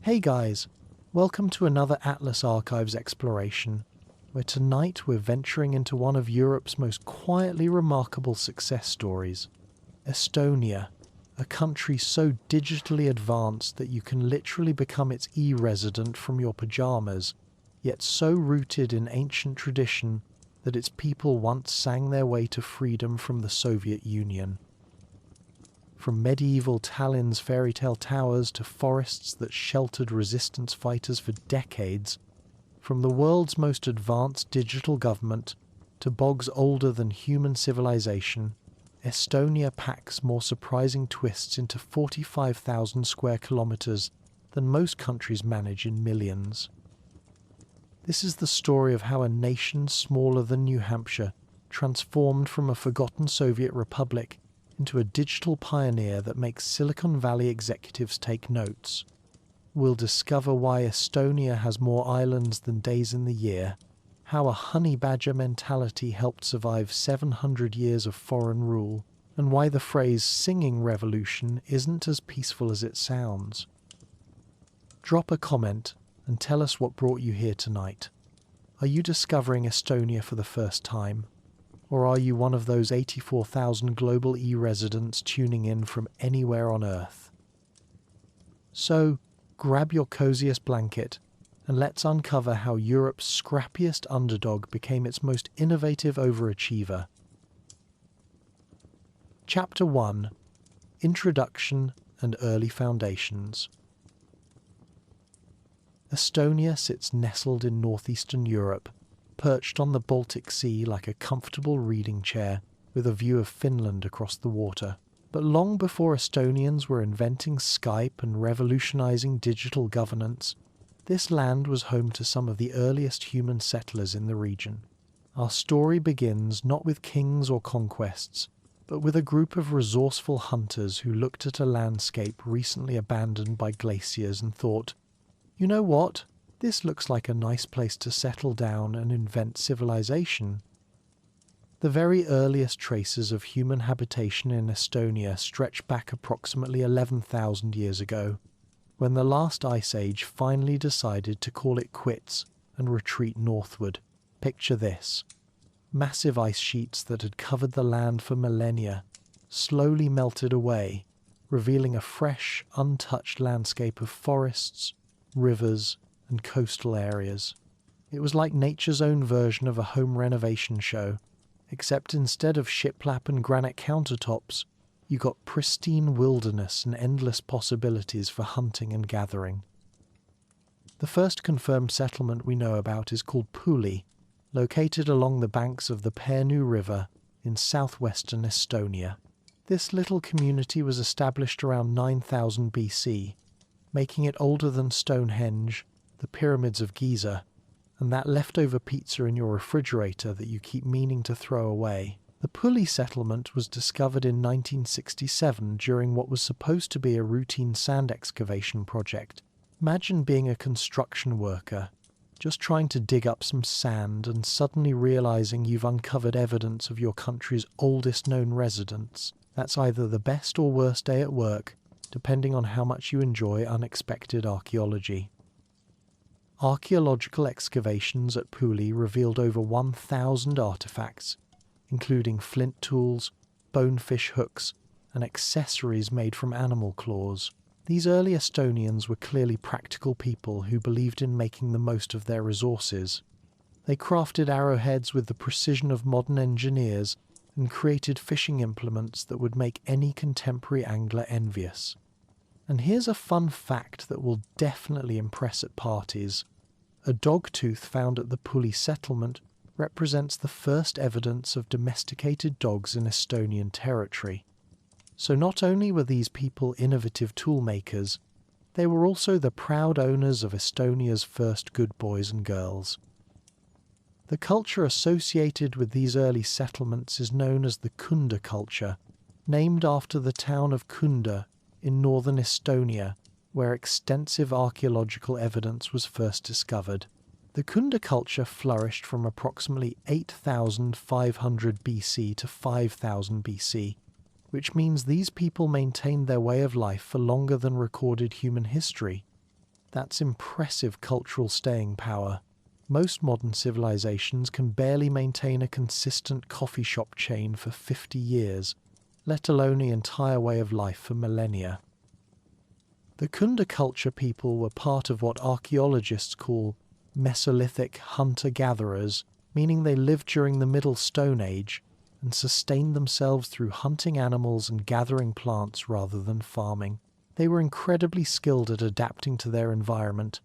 Hey guys, welcome to another Atlas Archives exploration, where tonight we're venturing into one of Europe's most quietly remarkable success stories, Estonia, a country so digitally advanced that you can literally become its e-resident from your pajamas, yet so rooted in ancient tradition that its people once sang their way to freedom from the Soviet Union. From medieval Tallinn's fairy tale towers to forests that sheltered resistance fighters for decades, from the world's most advanced digital government to bogs older than human civilization, Estonia packs more surprising twists into 45,000 square kilometers than most countries manage in millions. This is the story of how a nation smaller than New Hampshire transformed from a forgotten Soviet republic into a digital pioneer that makes Silicon Valley executives take notes. We'll discover why Estonia has more islands than days in the year, how a honey badger mentality helped survive 700 years of foreign rule, and why the phrase singing revolution isn't as peaceful as it sounds. Drop a comment and tell us what brought you here tonight. Are you discovering Estonia for the first time? Or are you one of those 84,000 global e-residents tuning in from anywhere on Earth? So, grab your coziest blanket and let's uncover how Europe's scrappiest underdog became its most innovative overachiever. Chapter 1: Introduction and Early Foundations. Estonia sits nestled in northeastern Europe, perched on the Baltic Sea like a comfortable reading chair with a view of Finland across the water. But long before Estonians were inventing Skype and revolutionizing digital governance, this land was home to some of the earliest human settlers in the region. Our story begins not with kings or conquests, but with a group of resourceful hunters who looked at a landscape recently abandoned by glaciers and thought, "You know what? This looks like a nice place to settle down and invent civilization." The very earliest traces of human habitation in Estonia stretch back approximately 11,000 years ago, when the last ice age finally decided to call it quits and retreat northward. Picture this: massive ice sheets that had covered the land for millennia slowly melted away, revealing a fresh, untouched landscape of forests, rivers, and coastal areas. It was like nature's own version of a home renovation show, except instead of shiplap and granite countertops, you got pristine wilderness and endless possibilities for hunting and gathering. The first confirmed settlement we know about is called Puli, located along the banks of the Pärnu River in southwestern Estonia. This little community was established around 9000 BC, making it older than Stonehenge, the pyramids of Giza, and that leftover pizza in your refrigerator that you keep meaning to throw away. The Puli settlement was discovered in 1967 during what was supposed to be a routine sand excavation project. Imagine being a construction worker, just trying to dig up some sand and suddenly realizing you've uncovered evidence of your country's oldest known residents. That's either the best or worst day at work, depending on how much you enjoy unexpected archaeology. Archaeological excavations at Puli revealed over 1,000 artifacts, including flint tools, bonefish hooks, and accessories made from animal claws. These early Estonians were clearly practical people who believed in making the most of their resources. They crafted arrowheads with the precision of modern engineers and created fishing implements that would make any contemporary angler envious. And here's a fun fact that will definitely impress at parties. A dog tooth found at the Puli settlement represents the first evidence of domesticated dogs in Estonian territory. So not only were these people innovative toolmakers, they were also the proud owners of Estonia's first good boys and girls. The culture associated with these early settlements is known as the Kunda culture, named after the town of Kunda in northern Estonia, where extensive archaeological evidence was first discovered. The Kunda culture flourished from approximately 8,500 BC to 5,000 BC, which means these people maintained their way of life for longer than recorded human history. That's impressive cultural staying power. Most modern civilizations can barely maintain a consistent coffee shop chain for 50 years, let alone the entire way of life for millennia. The Kunda culture people were part of what archaeologists call Mesolithic hunter-gatherers, meaning they lived during the Middle Stone Age and sustained themselves through hunting animals and gathering plants rather than farming. They were incredibly skilled at adapting to their environment,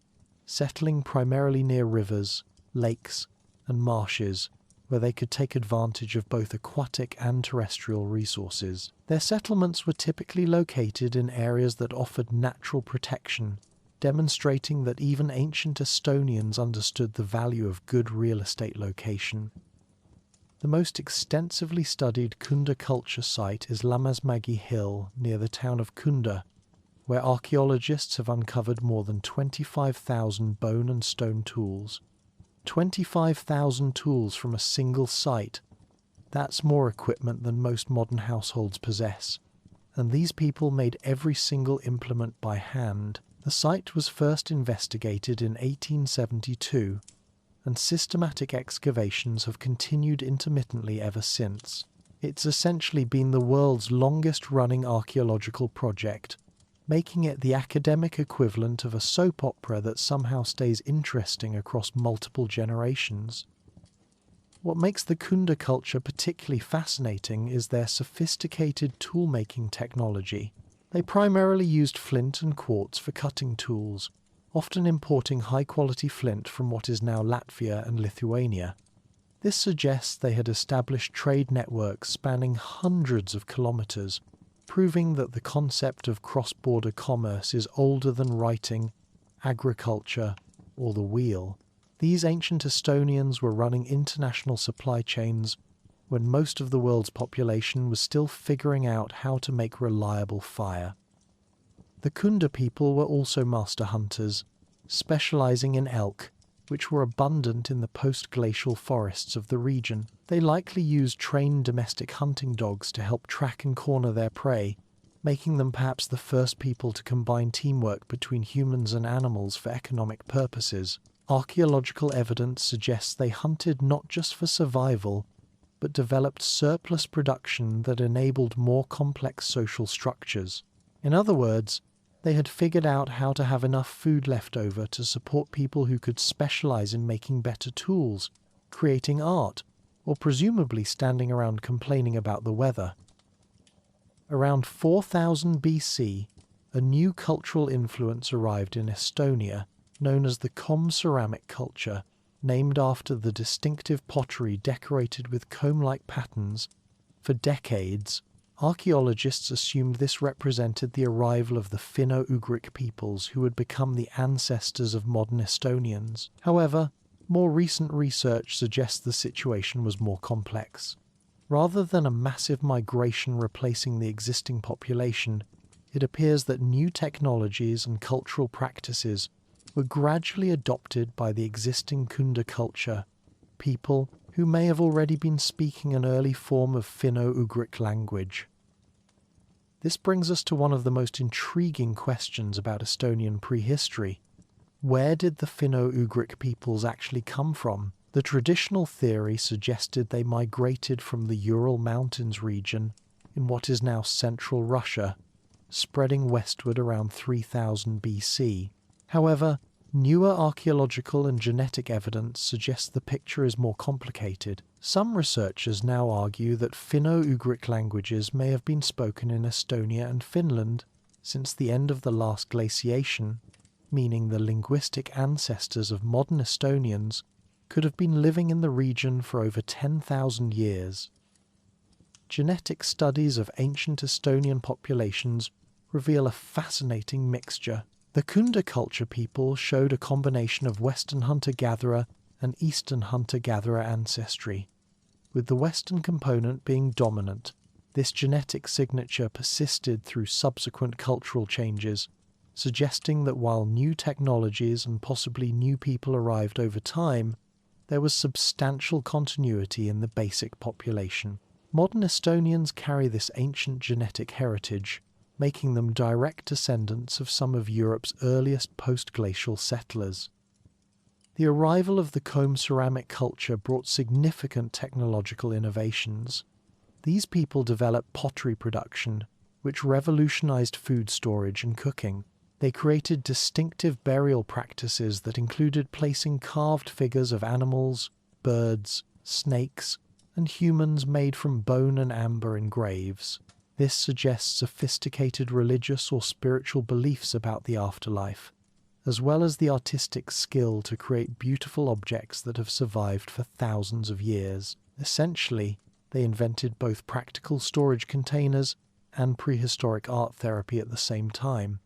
settling primarily near rivers, lakes, and marshes, where they could take advantage of both aquatic and terrestrial resources. Their settlements were typically located in areas that offered natural protection, demonstrating that even ancient Estonians understood the value of good real estate location. The most extensively studied Kunda culture site is Lammasmägi Hill near the town of Kunda, where archaeologists have uncovered more than 25,000 bone and stone tools. 25,000 tools from a single site. That's more equipment than most modern households possess. And these people made every single implement by hand. The site was first investigated in 1872, and systematic excavations have continued intermittently ever since. It's essentially been the world's longest-running archaeological project, making it the academic equivalent of a soap opera that somehow stays interesting across multiple generations. What makes the Kunda culture particularly fascinating is their sophisticated tool-making technology. They primarily used flint and quartz for cutting tools, often importing high-quality flint from what is now Latvia and Lithuania. This suggests they had established trade networks spanning hundreds of kilometers, proving that the concept of cross-border commerce is older than writing, agriculture, or the wheel. These ancient Estonians were running international supply chains when most of the world's population was still figuring out how to make reliable fire. The Kunda people were also master hunters, specializing in elk, which were abundant in the post-glacial forests of the region. They likely used trained domestic hunting dogs to help track and corner their prey, making them perhaps the first people to combine teamwork between humans and animals for economic purposes. Archaeological evidence suggests they hunted not just for survival, but developed surplus production that enabled more complex social structures. In other words, they had figured out how to have enough food left over to support people who could specialize in making better tools, creating art, or presumably standing around complaining about the weather. Around 4000 BC, a new cultural influence arrived in Estonia, known as the ceramic culture, named after the distinctive pottery decorated with comb-like patterns. For decades, archaeologists assumed this represented the arrival of the Finno-Ugric peoples who would become the ancestors of modern Estonians. However, more recent research suggests the situation was more complex. Rather than a massive migration replacing the existing population, it appears that new technologies and cultural practices were gradually adopted by the existing Kunda culture, people who may have already been speaking an early form of Finno-Ugric language. This brings us to one of the most intriguing questions about Estonian prehistory. Where did the Finno-Ugric peoples actually come from? The traditional theory suggested they migrated from the Ural Mountains region in what is now central Russia, spreading westward around 3000 BC. However, newer archaeological and genetic evidence suggests the picture is more complicated. Some researchers now argue that Finno-Ugric languages may have been spoken in Estonia and Finland since the end of the last glaciation, meaning the linguistic ancestors of modern Estonians could have been living in the region for over 10,000 years. Genetic studies of ancient Estonian populations reveal a fascinating mixture. The Kunda culture people showed a combination of Western hunter-gatherer and Eastern hunter-gatherer ancestry, with the Western component being dominant. This genetic signature persisted through subsequent cultural changes, suggesting that while new technologies and possibly new people arrived over time, there was substantial continuity in the basic population. Modern Estonians carry this ancient genetic heritage, making them direct descendants of some of Europe's earliest post-glacial settlers. The arrival of the comb ceramic culture brought significant technological innovations. These people developed pottery production, which revolutionized food storage and cooking. They created distinctive burial practices that included placing carved figures of animals, birds, snakes, and humans made from bone and amber in graves. This suggests sophisticated religious or spiritual beliefs about the afterlife, as well as the artistic skill to create beautiful objects that have survived for thousands of years. Essentially, they invented both practical storage containers and prehistoric art therapy at the same time.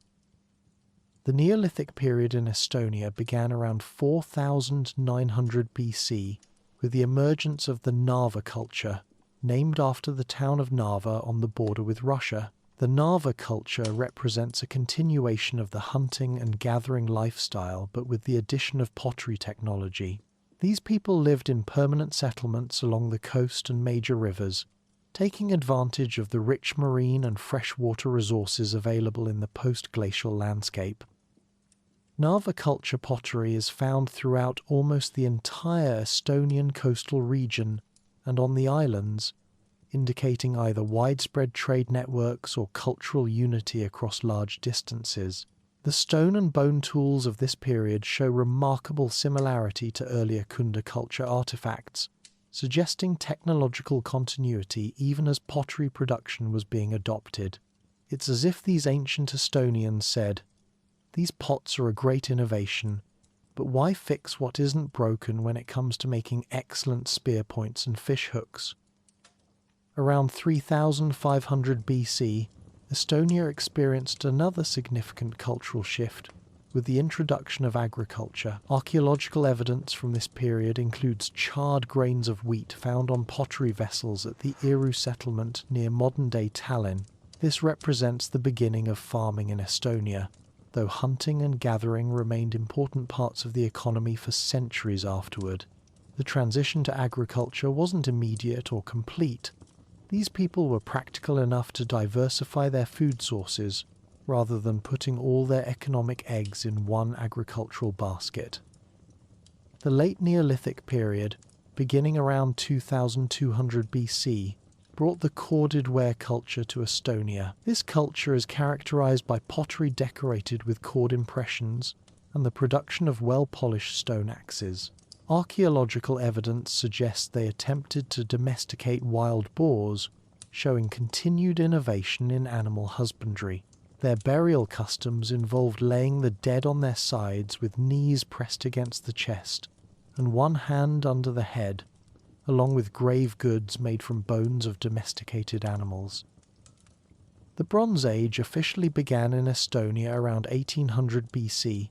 The Neolithic period in Estonia began around 4900 BC with the emergence of the Narva culture, named after the town of Narva on the border with Russia. The Narva culture represents a continuation of the hunting and gathering lifestyle, but with the addition of pottery technology. These people lived in permanent settlements along the coast and major rivers, taking advantage of the rich marine and freshwater resources available in the post-glacial landscape. Narva culture pottery is found throughout almost the entire Estonian coastal region and on the islands, indicating either widespread trade networks or cultural unity across large distances. The stone and bone tools of this period show remarkable similarity to earlier Kunda culture artifacts, suggesting technological continuity even as pottery production was being adopted. It's as if these ancient Estonians said, "These pots are a great innovation, but why fix what isn't broken when it comes to making excellent spear points and fish hooks?" Around 3500 BC, Estonia experienced another significant cultural shift with the introduction of agriculture. Archaeological evidence from this period includes charred grains of wheat found on pottery vessels at the Iru settlement near modern-day Tallinn. This represents the beginning of farming in Estonia, though hunting and gathering remained important parts of the economy for centuries afterward. The transition to agriculture wasn't immediate or complete. These people were practical enough to diversify their food sources, rather than putting all their economic eggs in one agricultural basket. The late Neolithic period, beginning around 2200 BC, brought the corded ware culture to Estonia. This culture is characterized by pottery decorated with cord impressions and the production of well-polished stone axes. Archaeological evidence suggests they attempted to domesticate wild boars, showing continued innovation in animal husbandry. Their burial customs involved laying the dead on their sides with knees pressed against the chest and one hand under the head, along with grave goods made from bones of domesticated animals. The Bronze Age officially began in Estonia around 1800 BC,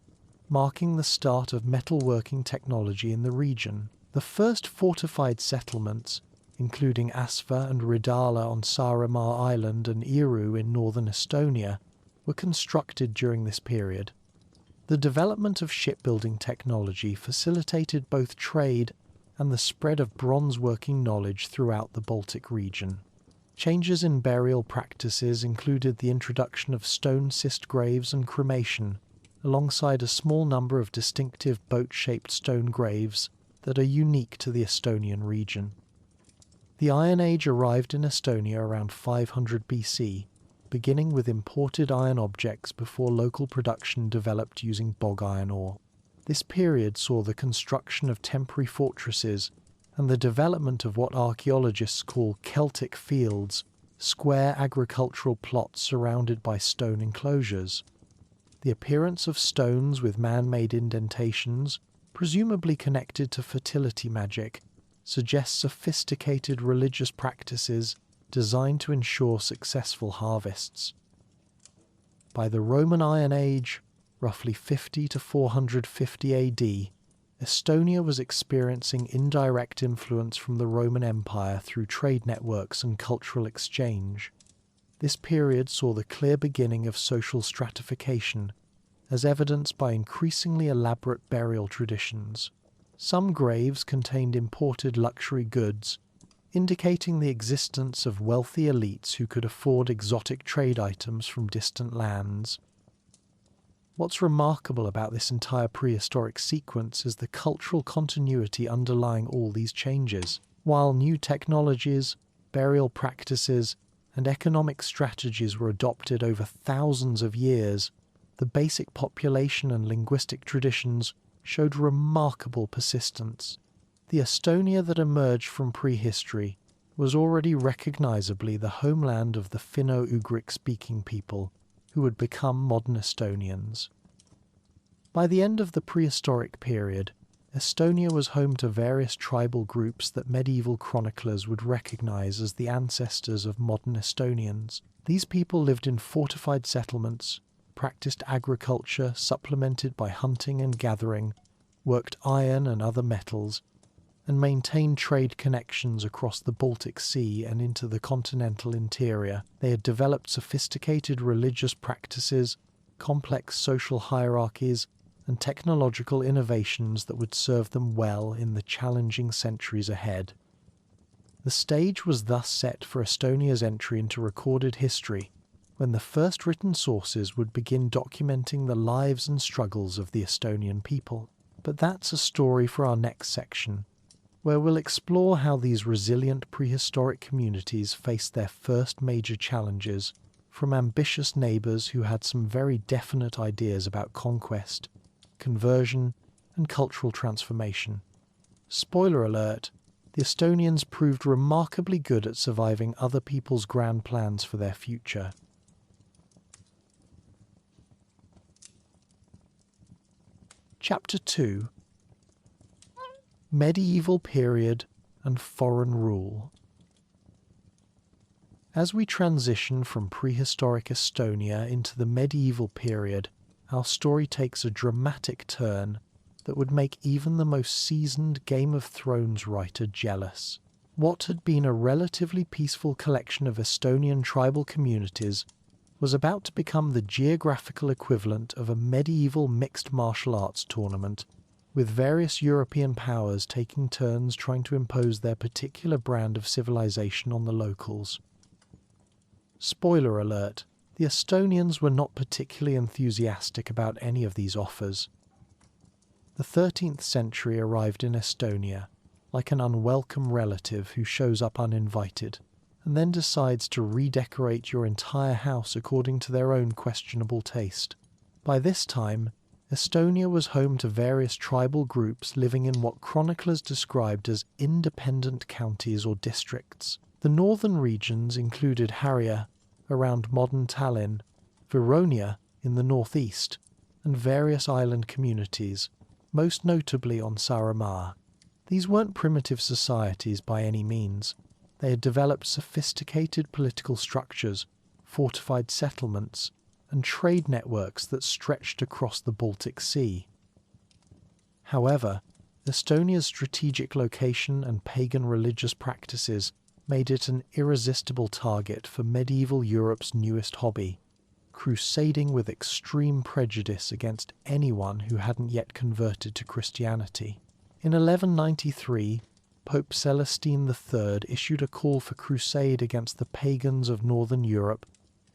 marking the start of metalworking technology in the region. The first fortified settlements, including Asva and Ridala on Saaremaa Island and Iru in northern Estonia, were constructed during this period. The development of shipbuilding technology facilitated both trade and the spread of bronze-working knowledge throughout the Baltic region. Changes in burial practices included the introduction of stone-cist graves and cremation, alongside a small number of distinctive boat-shaped stone graves that are unique to the Estonian region. The Iron Age arrived in Estonia around 500 BC, beginning with imported iron objects before local production developed using bog iron ore. This period saw the construction of temporary fortresses and the development of what archaeologists call Celtic fields, square agricultural plots surrounded by stone enclosures. The appearance of stones with man-made indentations, presumably connected to fertility magic, suggests sophisticated religious practices designed to ensure successful harvests. By the Roman Iron Age, roughly 50 to 450 AD, Estonia was experiencing indirect influence from the Roman Empire through trade networks and cultural exchange. This period saw the clear beginning of social stratification, as evidenced by increasingly elaborate burial traditions. Some graves contained imported luxury goods, indicating the existence of wealthy elites who could afford exotic trade items from distant lands. What's remarkable about this entire prehistoric sequence is the cultural continuity underlying all these changes. While new technologies, burial practices, and economic strategies were adopted over thousands of years, the basic population and linguistic traditions showed remarkable persistence. The Estonia that emerged from prehistory was already recognizably the homeland of the Finno-Ugric speaking people who would become modern Estonians. By the end of the prehistoric period, Estonia was home to various tribal groups that medieval chroniclers would recognize as the ancestors of modern Estonians. These people lived in fortified settlements, practiced agriculture supplemented by hunting and gathering, worked iron and other metals, and maintained trade connections across the Baltic Sea and into the continental interior. They had developed sophisticated religious practices, complex social hierarchies, and technological innovations that would serve them well in the challenging centuries ahead. The stage was thus set for Estonia's entry into recorded history, when the first written sources would begin documenting the lives and struggles of the Estonian people. But that's a story for our next section, where we'll explore how these resilient prehistoric communities faced their first major challenges from ambitious neighbours who had some very definite ideas about conquest, conversion, and cultural transformation. Spoiler alert, the Estonians proved remarkably good at surviving other people's grand plans for their future. Chapter 2: Medieval Period and Foreign Rule. As we transition from prehistoric Estonia into the medieval period, our story takes a dramatic turn that would make even the most seasoned Game of Thrones writer jealous. What had been a relatively peaceful collection of Estonian tribal communities was about to become the geographical equivalent of a medieval mixed martial arts tournament, with various European powers taking turns trying to impose their particular brand of civilization on the locals. Spoiler alert, the Estonians were not particularly enthusiastic about any of these offers. The 13th century arrived in Estonia, like an unwelcome relative who shows up uninvited, and then decides to redecorate your entire house according to their own questionable taste. By this time, Estonia was home to various tribal groups living in what chroniclers described as independent counties or districts. The northern regions included Harja, around modern Tallinn, Veronia in the northeast, and various island communities, most notably on Saaremaa. These weren't primitive societies by any means. They had developed sophisticated political structures, fortified settlements, and trade networks that stretched across the Baltic Sea. However, Estonia's strategic location and pagan religious practices made it an irresistible target for medieval Europe's newest hobby, crusading with extreme prejudice against anyone who hadn't yet converted to Christianity. In 1193, Pope Celestine III issued a call for crusade against the pagans of northern Europe,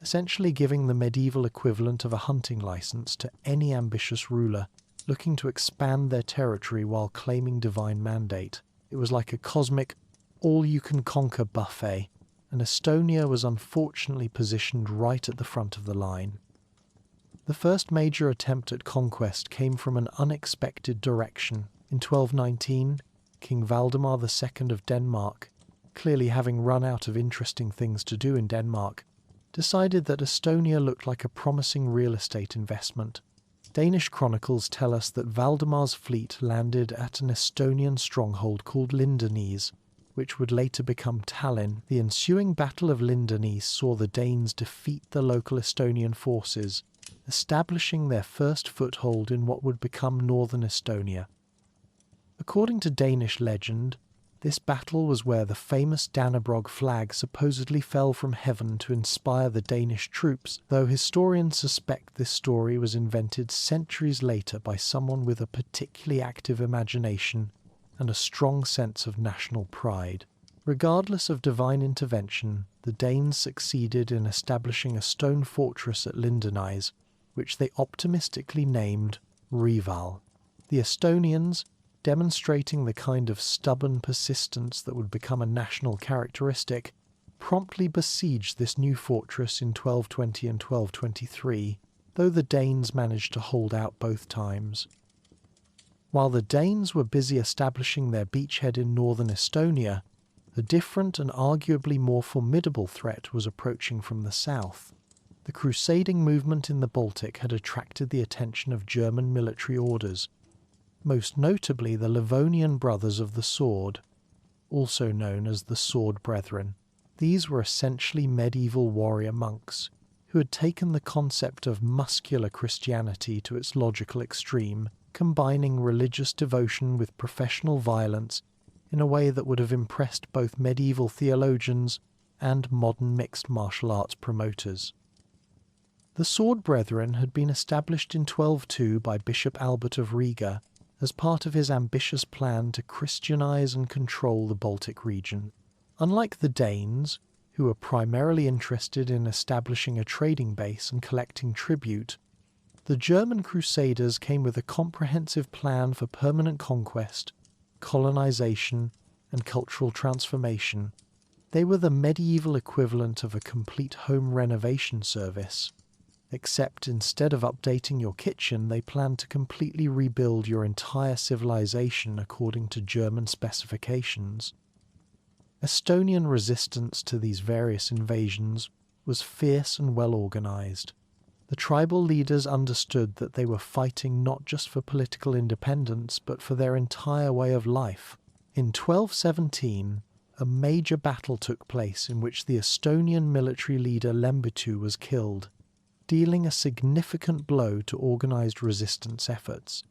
essentially giving the medieval equivalent of a hunting license to any ambitious ruler looking to expand their territory while claiming divine mandate. It was like a cosmic all-you-can-conquer buffet, and Estonia was unfortunately positioned right at the front of the line. The first major attempt at conquest came from an unexpected direction. In 1219, King Valdemar II of Denmark, clearly having run out of interesting things to do in Denmark, decided that Estonia looked like a promising real estate investment. Danish chronicles tell us that Valdemar's fleet landed at an Estonian stronghold called Lindenese, which would later become Tallinn. The ensuing Battle of Lindenese saw the Danes defeat the local Estonian forces, establishing their first foothold in what would become northern Estonia. According to Danish legend, this battle was where the famous Dannebrog flag supposedly fell from heaven to inspire the Danish troops, though historians suspect this story was invented centuries later by someone with a particularly active imagination and a strong sense of national pride. Regardless of divine intervention, the Danes succeeded in establishing a stone fortress at Lindenise, which they optimistically named Reval. The Estonians, demonstrating the kind of stubborn persistence that would become a national characteristic, promptly besieged this new fortress in 1220 and 1223, though the Danes managed to hold out both times. While the Danes were busy establishing their beachhead in northern Estonia, a different and arguably more formidable threat was approaching from the south. The crusading movement in the Baltic had attracted the attention of German military orders, most notably the Livonian Brothers of the Sword, also known as the Sword Brethren. These were essentially medieval warrior monks who had taken the concept of muscular Christianity to its logical extreme, combining religious devotion with professional violence in a way that would have impressed both medieval theologians and modern mixed martial arts promoters. The Sword Brethren had been established in 1202 by Bishop Albert of Riga as part of his ambitious plan to Christianize and control the Baltic region. Unlike the Danes, who were primarily interested in establishing a trading base and collecting tribute, the German Crusaders came with a comprehensive plan for permanent conquest, colonization, and cultural transformation. They were the medieval equivalent of a complete home renovation service, except instead of updating your kitchen, they planned to completely rebuild your entire civilization according to German specifications. Estonian resistance to these various invasions was fierce and well organized. The tribal leaders understood that they were fighting not just for political independence, but for their entire way of life. In 1217, a major battle took place in which the Estonian military leader Lembitu was killed, dealing a significant blow to organized resistance efforts.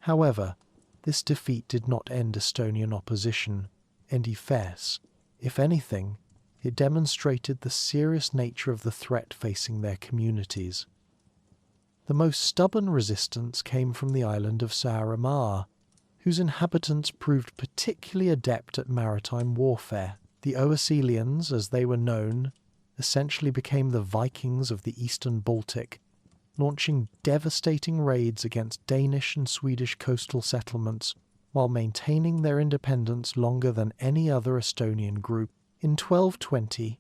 However, this defeat did not end Estonian opposition, if anything, it demonstrated the serious nature of the threat facing their communities. The most stubborn resistance came from the island of Saaremaa, whose inhabitants proved particularly adept at maritime warfare. The Oecelians, as they were known, essentially became the Vikings of the eastern Baltic, launching devastating raids against Danish and Swedish coastal settlements while maintaining their independence longer than any other Estonian group. In 1220,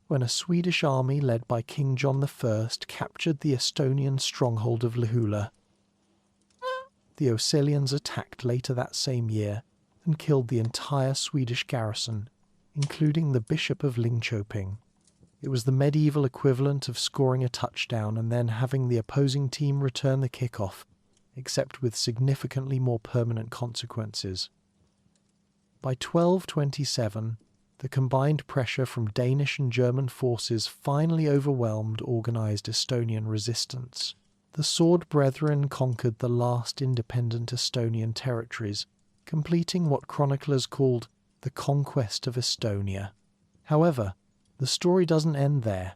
when a Swedish army led by King John I captured the Estonian stronghold of Lihula, the Oecelians attacked later that same year and killed the entire Swedish garrison, including the Bishop of Linköping. It was the medieval equivalent of scoring a touchdown and then having the opposing team return the kickoff, except with significantly more permanent consequences. By 1227, the combined pressure from Danish and German forces finally overwhelmed organized Estonian resistance. The Sword Brethren conquered the last independent Estonian territories, completing what chroniclers called the Conquest of Estonia. However, the story doesn't end there,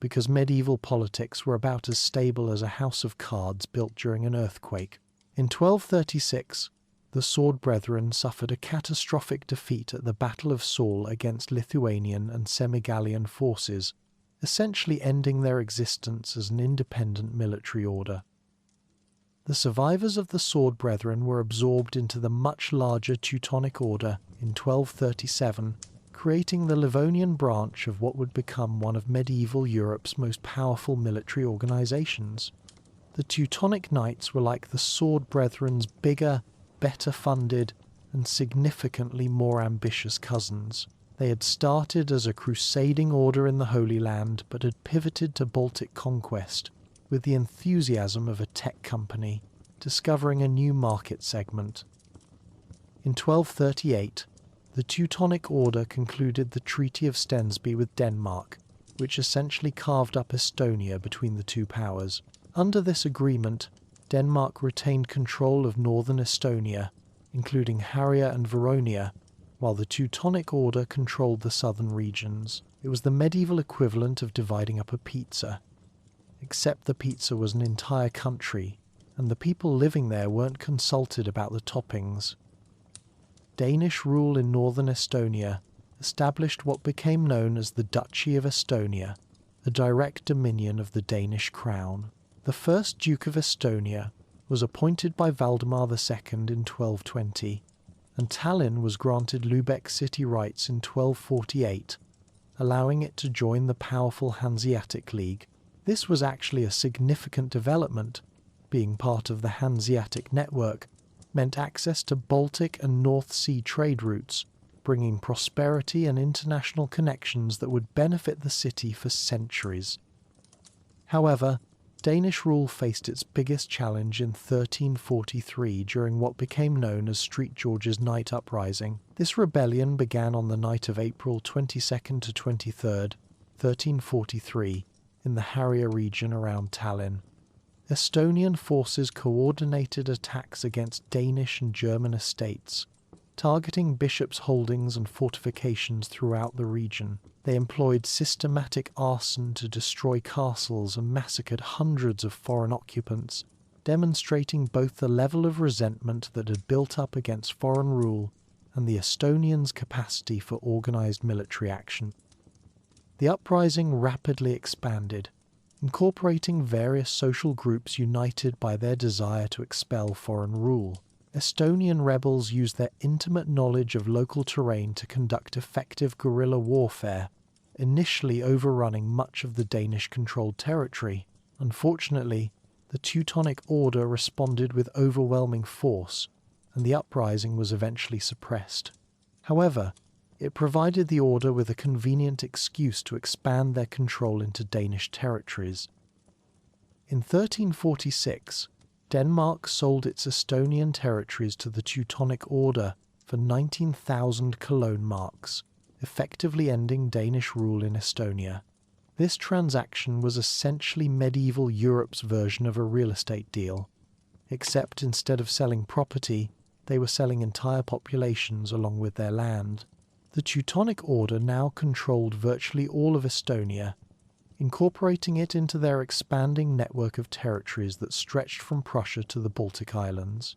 because medieval politics were about as stable as a house of cards built during an earthquake. In 1236, the Sword Brethren suffered a catastrophic defeat at the Battle of Saul against Lithuanian and Semigallian forces, essentially ending their existence as an independent military order. The survivors of the Sword Brethren were absorbed into the much larger Teutonic Order in 1237, creating the Livonian branch of what would become one of medieval Europe's most powerful military organizations. The Teutonic Knights were like the Sword Brethren's bigger, better funded, and significantly more ambitious cousins. They had started as a crusading order in the Holy Land, but had pivoted to Baltic conquest with the enthusiasm of a tech company, discovering a new market segment. In 1238, the Teutonic Order concluded the Treaty of Stensby with Denmark, which essentially carved up Estonia between the two powers. Under this agreement, Denmark retained control of northern Estonia, including Haria and Veronia, while the Teutonic Order controlled the southern regions. It was the medieval equivalent of dividing up a pizza, except the pizza was an entire country, and the people living there weren't consulted about the toppings. Danish rule in northern Estonia established what became known as the Duchy of Estonia, a direct dominion of the Danish crown. The first Duke of Estonia was appointed by Valdemar II in 1220, and Tallinn was granted Lübeck city rights in 1248, allowing it to join the powerful Hanseatic League. This was actually a significant development. Being part of the Hanseatic network meant access to Baltic and North Sea trade routes, bringing prosperity and international connections that would benefit the city for centuries. However, Danish rule faced its biggest challenge in 1343 during what became known as St. George's Night Uprising. This rebellion began on the night of April 22nd to 23rd, 1343, in the Harrier region around Tallinn. Estonian forces coordinated attacks against Danish and German estates, targeting bishops' holdings and fortifications throughout the region. They employed systematic arson to destroy castles and massacred hundreds of foreign occupants, demonstrating both the level of resentment that had built up against foreign rule and the Estonians' capacity for organized military action. The uprising rapidly expanded, incorporating various social groups united by their desire to expel foreign rule. Estonian rebels used their intimate knowledge of local terrain to conduct effective guerrilla warfare, initially overrunning much of the Danish-controlled territory. Unfortunately, the Teutonic Order responded with overwhelming force, and the uprising was eventually suppressed. However, it provided the Order with a convenient excuse to expand their control into Danish territories. In 1346, Denmark sold its Estonian territories to the Teutonic Order for 19,000 cologne marks, effectively ending Danish rule in Estonia. This transaction was essentially medieval Europe's version of a real estate deal, except instead of selling property, they were selling entire populations along with their land. The Teutonic Order now controlled virtually all of Estonia, incorporating it into their expanding network of territories that stretched from Prussia to the Baltic Islands.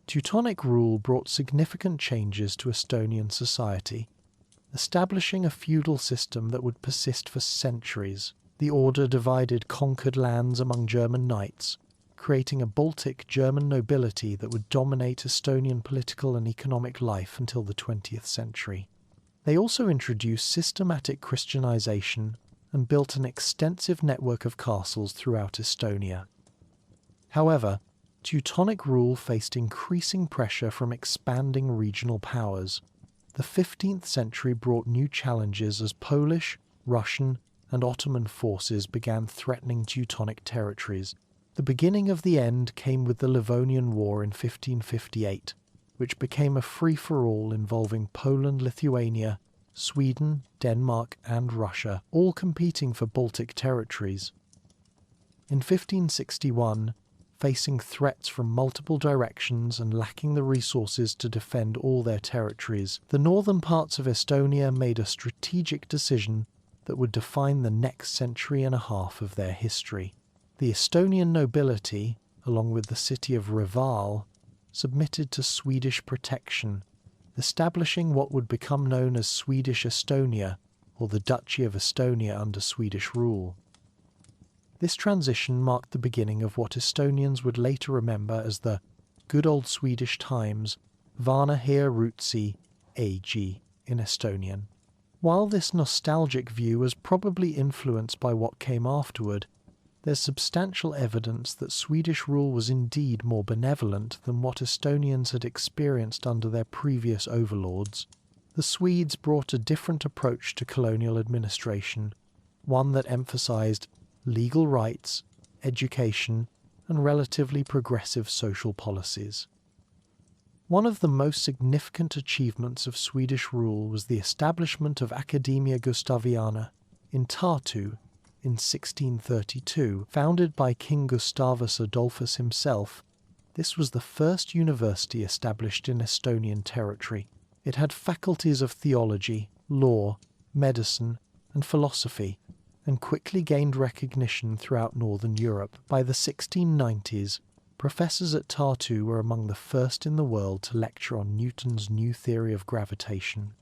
Teutonic rule brought significant changes to Estonian society, establishing a feudal system that would persist for centuries. The Order divided conquered lands among German knights, creating a Baltic German nobility that would dominate Estonian political and economic life until the 20th century. They also introduced systematic Christianization and built an extensive network of castles throughout Estonia. However, Teutonic rule faced increasing pressure from expanding regional powers. The 15th century brought new challenges as Polish, Russian, and Ottoman forces began threatening Teutonic territories. The beginning of the end came with the Livonian War in 1558, which became a free-for-all involving Poland, Lithuania, Sweden, Denmark, and Russia, all competing for Baltic territories. In 1561, facing threats from multiple directions and lacking the resources to defend all their territories, the northern parts of Estonia made a strategic decision that would define the next century and a half of their history. The Estonian nobility, along with the city of Reval, submitted to Swedish protection, establishing what would become known as Swedish Estonia, or the Duchy of Estonia under Swedish rule. This transition marked the beginning of what Estonians would later remember as the good old Swedish times, Vana hea Ruotsi AG in Estonian. While this nostalgic view was probably influenced by what came afterward, there's substantial evidence that Swedish rule was indeed more benevolent than what Estonians had experienced under their previous overlords. The Swedes brought a different approach to colonial administration, one that emphasized legal rights, education, and relatively progressive social policies. One of the most significant achievements of Swedish rule was the establishment of Academia Gustaviana in Tartu in 1632. Founded by King Gustavus Adolphus himself, this was the first university established in Estonian territory. It had faculties of theology, law, medicine, and philosophy, and quickly gained recognition throughout Northern Europe. By the 1690s, professors at Tartu were among the first in the world to lecture on Newton's new theory of gravitation.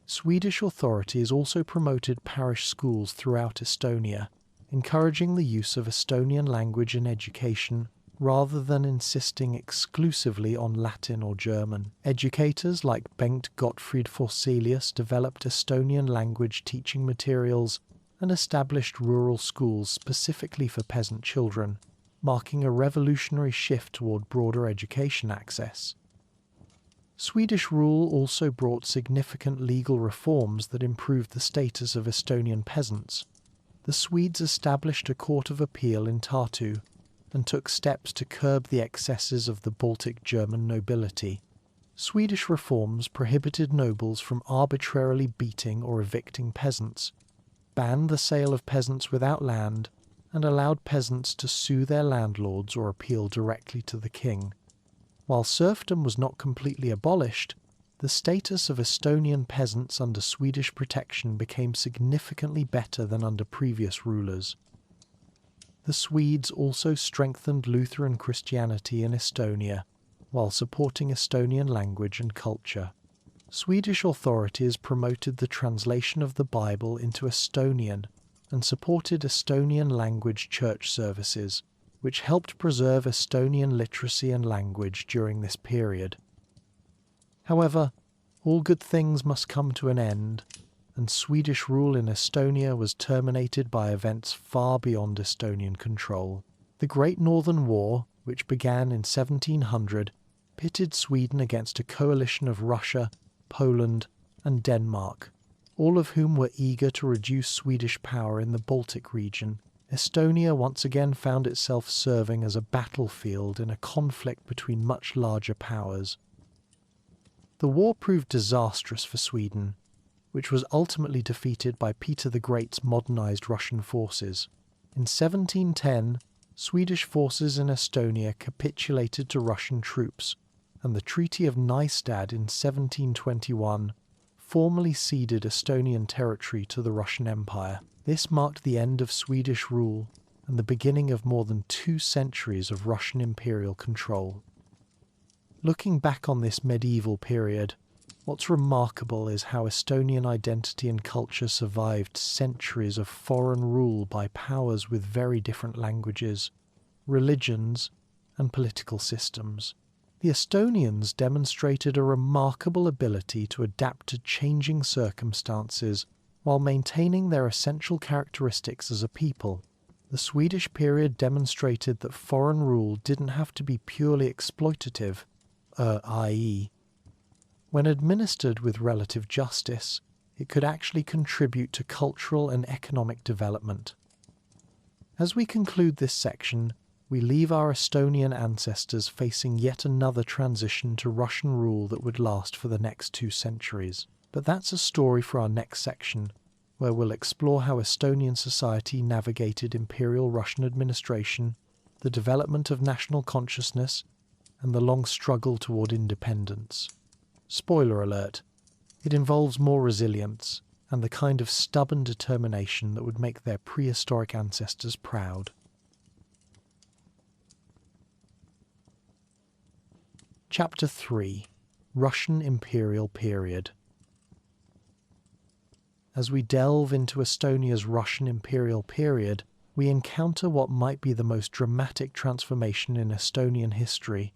Swedish authorities also promoted parish schools throughout Estonia, encouraging the use of Estonian language in education rather than insisting exclusively on Latin or German. Educators like Bengt Gottfried Forselius developed Estonian language teaching materials and established rural schools specifically for peasant children, marking a revolutionary shift toward broader education access. Swedish rule also brought significant legal reforms that improved the status of Estonian peasants. The Swedes established a court of appeal in Tartu and took steps to curb the excesses of the Baltic German nobility. Swedish reforms prohibited nobles from arbitrarily beating or evicting peasants, banned the sale of peasants without land, and allowed peasants to sue their landlords or appeal directly to the king. While serfdom was not completely abolished, the status of Estonian peasants under Swedish protection became significantly better than under previous rulers. The Swedes also strengthened Lutheran Christianity in Estonia, while supporting Estonian language and culture. Swedish authorities promoted the translation of the Bible into Estonian and supported Estonian language church services, which helped preserve Estonian literacy and language during this period. However, all good things must come to an end, and Swedish rule in Estonia was terminated by events far beyond Estonian control. The Great Northern War, which began in 1700, pitted Sweden against a coalition of Russia, Poland, and Denmark, all of whom were eager to reduce Swedish power in the Baltic region. Estonia once again found itself serving as a battlefield in a conflict between much larger powers. The war proved disastrous for Sweden, which was ultimately defeated by Peter the Great's modernized Russian forces. In 1710, Swedish forces in Estonia capitulated to Russian troops, and the Treaty of Nystad in 1721 formally ceded Estonian territory to the Russian Empire. This marked the end of Swedish rule and the beginning of more than 2 centuries of Russian imperial control. Looking back on this medieval period, what's remarkable is how Estonian identity and culture survived centuries of foreign rule by powers with very different languages, religions, and political systems. The Estonians demonstrated a remarkable ability to adapt to changing circumstances while maintaining their essential characteristics as a people. The Swedish period demonstrated that foreign rule didn't have to be purely exploitative, i.e., when administered with relative justice, it could actually contribute to cultural and economic development. As we conclude this section, we leave our Estonian ancestors facing yet another transition to Russian rule that would last for the next 2 centuries. But that's a story for our next section, where we'll explore how Estonian society navigated Imperial Russian administration, the development of national consciousness, and the long struggle toward independence. Spoiler alert, it involves more resilience and the kind of stubborn determination that would make their prehistoric ancestors proud. Chapter 3: Russian Imperial Period. As we delve into Estonia's Russian Imperial period, we encounter what might be the most dramatic transformation in Estonian history,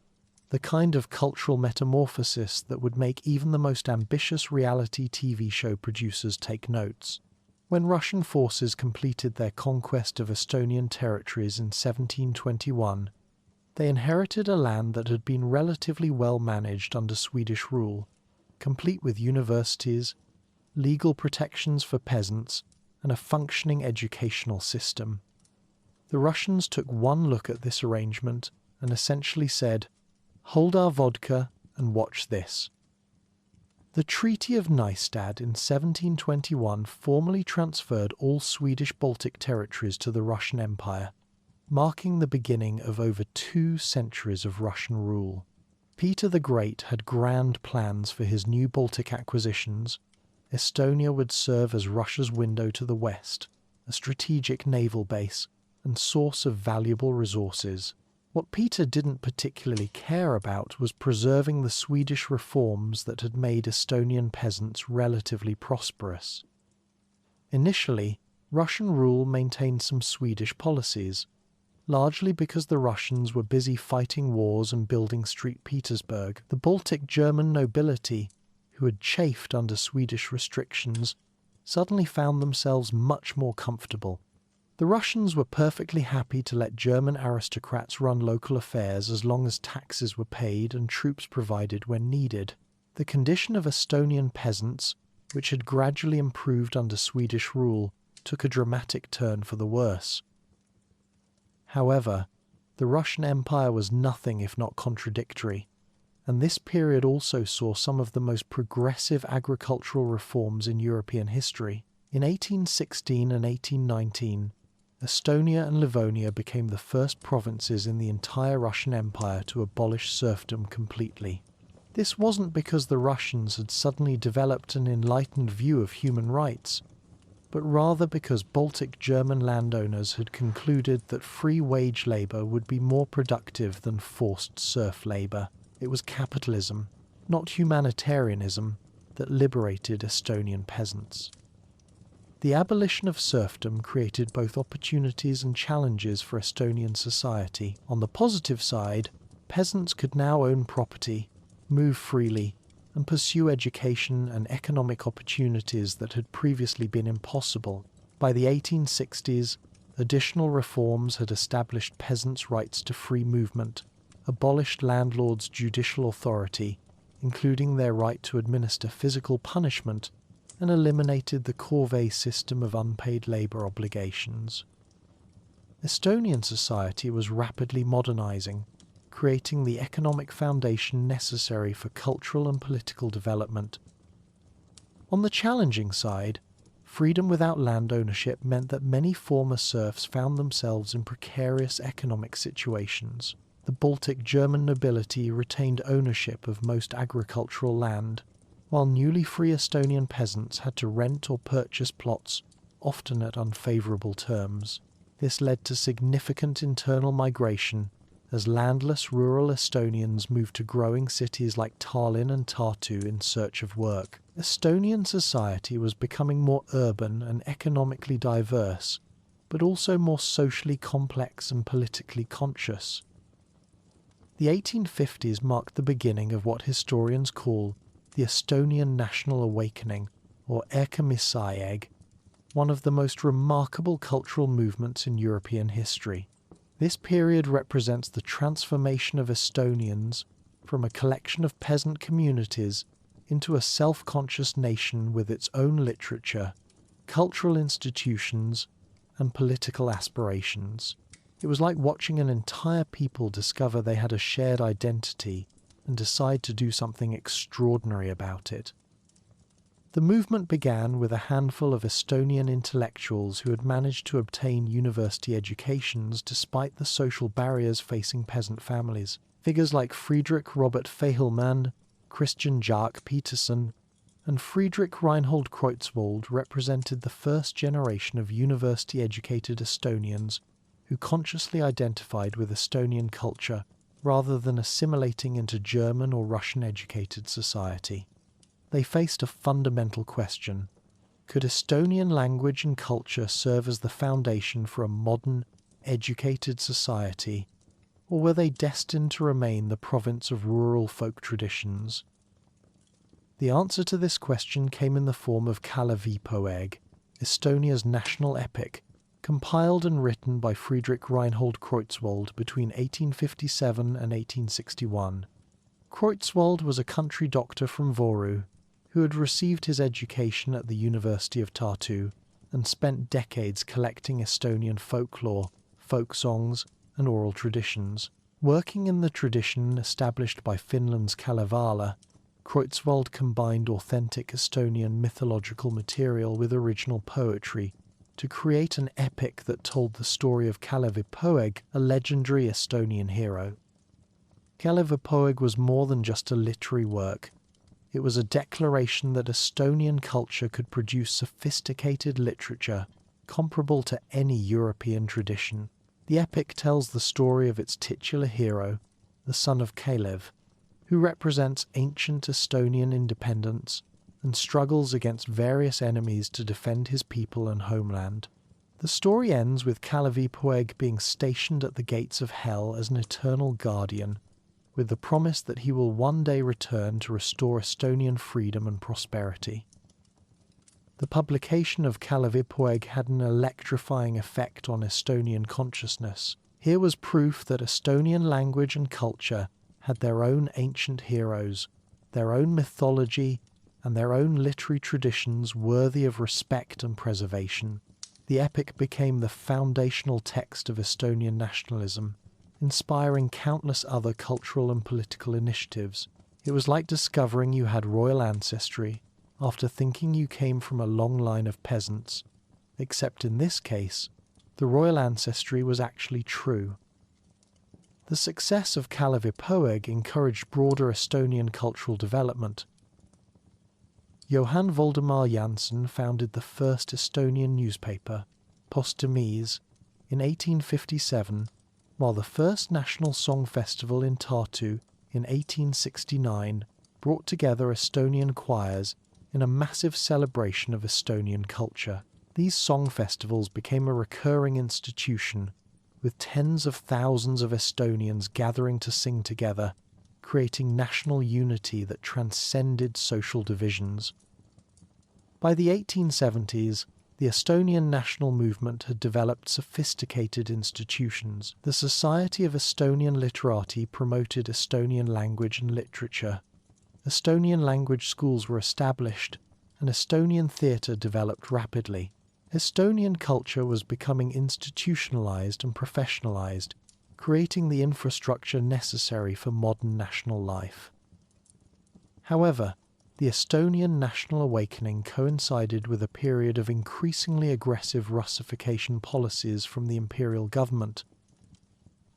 the kind of cultural metamorphosis that would make even the most ambitious reality TV show producers take notes. When Russian forces completed their conquest of Estonian territories in 1721, they inherited a land that had been relatively well managed under Swedish rule, complete with universities, legal protections for peasants, and a functioning educational system. The Russians took one look at this arrangement and essentially said, "Hold our vodka and watch this." The Treaty of Nystad in 1721 formally transferred all Swedish Baltic territories to the Russian Empire, marking the beginning of over 2 centuries of Russian rule. Peter the Great had grand plans for his new Baltic acquisitions. Estonia would serve as Russia's window to the west, a strategic naval base and source of valuable resources. What Peter didn't particularly care about was preserving the Swedish reforms that had made Estonian peasants relatively prosperous. Initially, Russian rule maintained some Swedish policies, largely because the Russians were busy fighting wars and building St. Petersburg. The Baltic German nobility, who had chafed under Swedish restrictions, suddenly found themselves much more comfortable. The Russians were perfectly happy to let German aristocrats run local affairs as long as taxes were paid and troops provided when needed. The condition of Estonian peasants, which had gradually improved under Swedish rule, took a dramatic turn for the worse. However, the Russian Empire was nothing if not contradictory, and this period also saw some of the most progressive agricultural reforms in European history. In 1816 and 1819, Estonia and Livonia became the first provinces in the entire Russian Empire to abolish serfdom completely. This wasn't because the Russians had suddenly developed an enlightened view of human rights, but rather because Baltic German landowners had concluded that free wage labour would be more productive than forced serf labour. It was capitalism, not humanitarianism, that liberated Estonian peasants. The abolition of serfdom created both opportunities and challenges for Estonian society. On the positive side, peasants could now own property, move freely, and pursue education and economic opportunities that had previously been impossible. By the 1860s, additional reforms had established peasants' rights to free movement, abolished landlords' judicial authority, including their right to administer physical punishment, and eliminated the corvée system of unpaid labour obligations. Estonian society was rapidly modernising, creating the economic foundation necessary for cultural and political development. On the challenging side, freedom without land ownership meant that many former serfs found themselves in precarious economic situations. The Baltic German nobility retained ownership of most agricultural land, while newly free Estonian peasants had to rent or purchase plots, often at unfavourable terms. This led to significant internal migration, as landless rural Estonians moved to growing cities like Tallinn and Tartu in search of work. Estonian society was becoming more urban and economically diverse, but also more socially complex and politically conscious. The 1850s marked the beginning of what historians call the Estonian National Awakening, or Erkamisaieg, one of the most remarkable cultural movements in European history. This period represents the transformation of Estonians from a collection of peasant communities into a self-conscious nation with its own literature, cultural institutions, and political aspirations. It was like watching an entire people discover they had a shared identity and decide to do something extraordinary about it. The movement began with a handful of Estonian intellectuals who had managed to obtain university educations despite the social barriers facing peasant families. Figures like Friedrich Robert Fehilmann, Christian Jaak Peterson, and Friedrich Reinhold Kreutzwald represented the first generation of university-educated Estonians who consciously identified with Estonian culture rather than assimilating into German or Russian-educated society. They faced a fundamental question. Could Estonian language and culture serve as the foundation for a modern, educated society, or were they destined to remain the province of rural folk traditions? The answer to this question came in the form of Kalevipoeg, Estonia's national epic, compiled and written by Friedrich Reinhold Kreutzwald between 1857 and 1861. Kreutzwald was a country doctor from Võru, who had received his education at the University of Tartu and spent decades collecting Estonian folklore, folk songs, and oral traditions. Working in the tradition established by Finland's Kalevala, Kreutzwald combined authentic Estonian mythological material with original poetry to create an epic that told the story of Kalevipoeg, a legendary Estonian hero. Kalevipoeg was more than just a literary work. It was a declaration that Estonian culture could produce sophisticated literature comparable to any European tradition. The epic tells the story of its titular hero, the son of Kalev, who represents ancient Estonian independence and struggles against various enemies to defend his people and homeland. The story ends with Kalevi being stationed at the gates of hell as an eternal guardian, with the promise that he will one day return to restore Estonian freedom and prosperity. The publication of Kalevi had an electrifying effect on Estonian consciousness. Here was proof that Estonian language and culture had their own ancient heroes, their own mythology, and their own literary traditions worthy of respect and preservation. The epic became the foundational text of Estonian nationalism, inspiring countless other cultural and political initiatives. It was like discovering you had royal ancestry after thinking you came from a long line of peasants, except in this case, the royal ancestry was actually true. The success of Kalevi encouraged broader Estonian cultural development. Johan Voldemar Jansson founded the first Estonian newspaper, Postimees, in 1857, while the first National Song Festival in Tartu in 1869 brought together Estonian choirs in a massive celebration of Estonian culture. These song festivals became a recurring institution, with tens of thousands of Estonians gathering to sing together, creating national unity that transcended social divisions. By the 1870s, the Estonian national movement had developed sophisticated institutions. The Society of Estonian Literati promoted Estonian language and literature. Estonian language schools were established, and Estonian theatre developed rapidly. Estonian culture was becoming institutionalized and professionalized, creating the infrastructure necessary for modern national life. However, the Estonian national awakening coincided with a period of increasingly aggressive Russification policies from the Imperial government.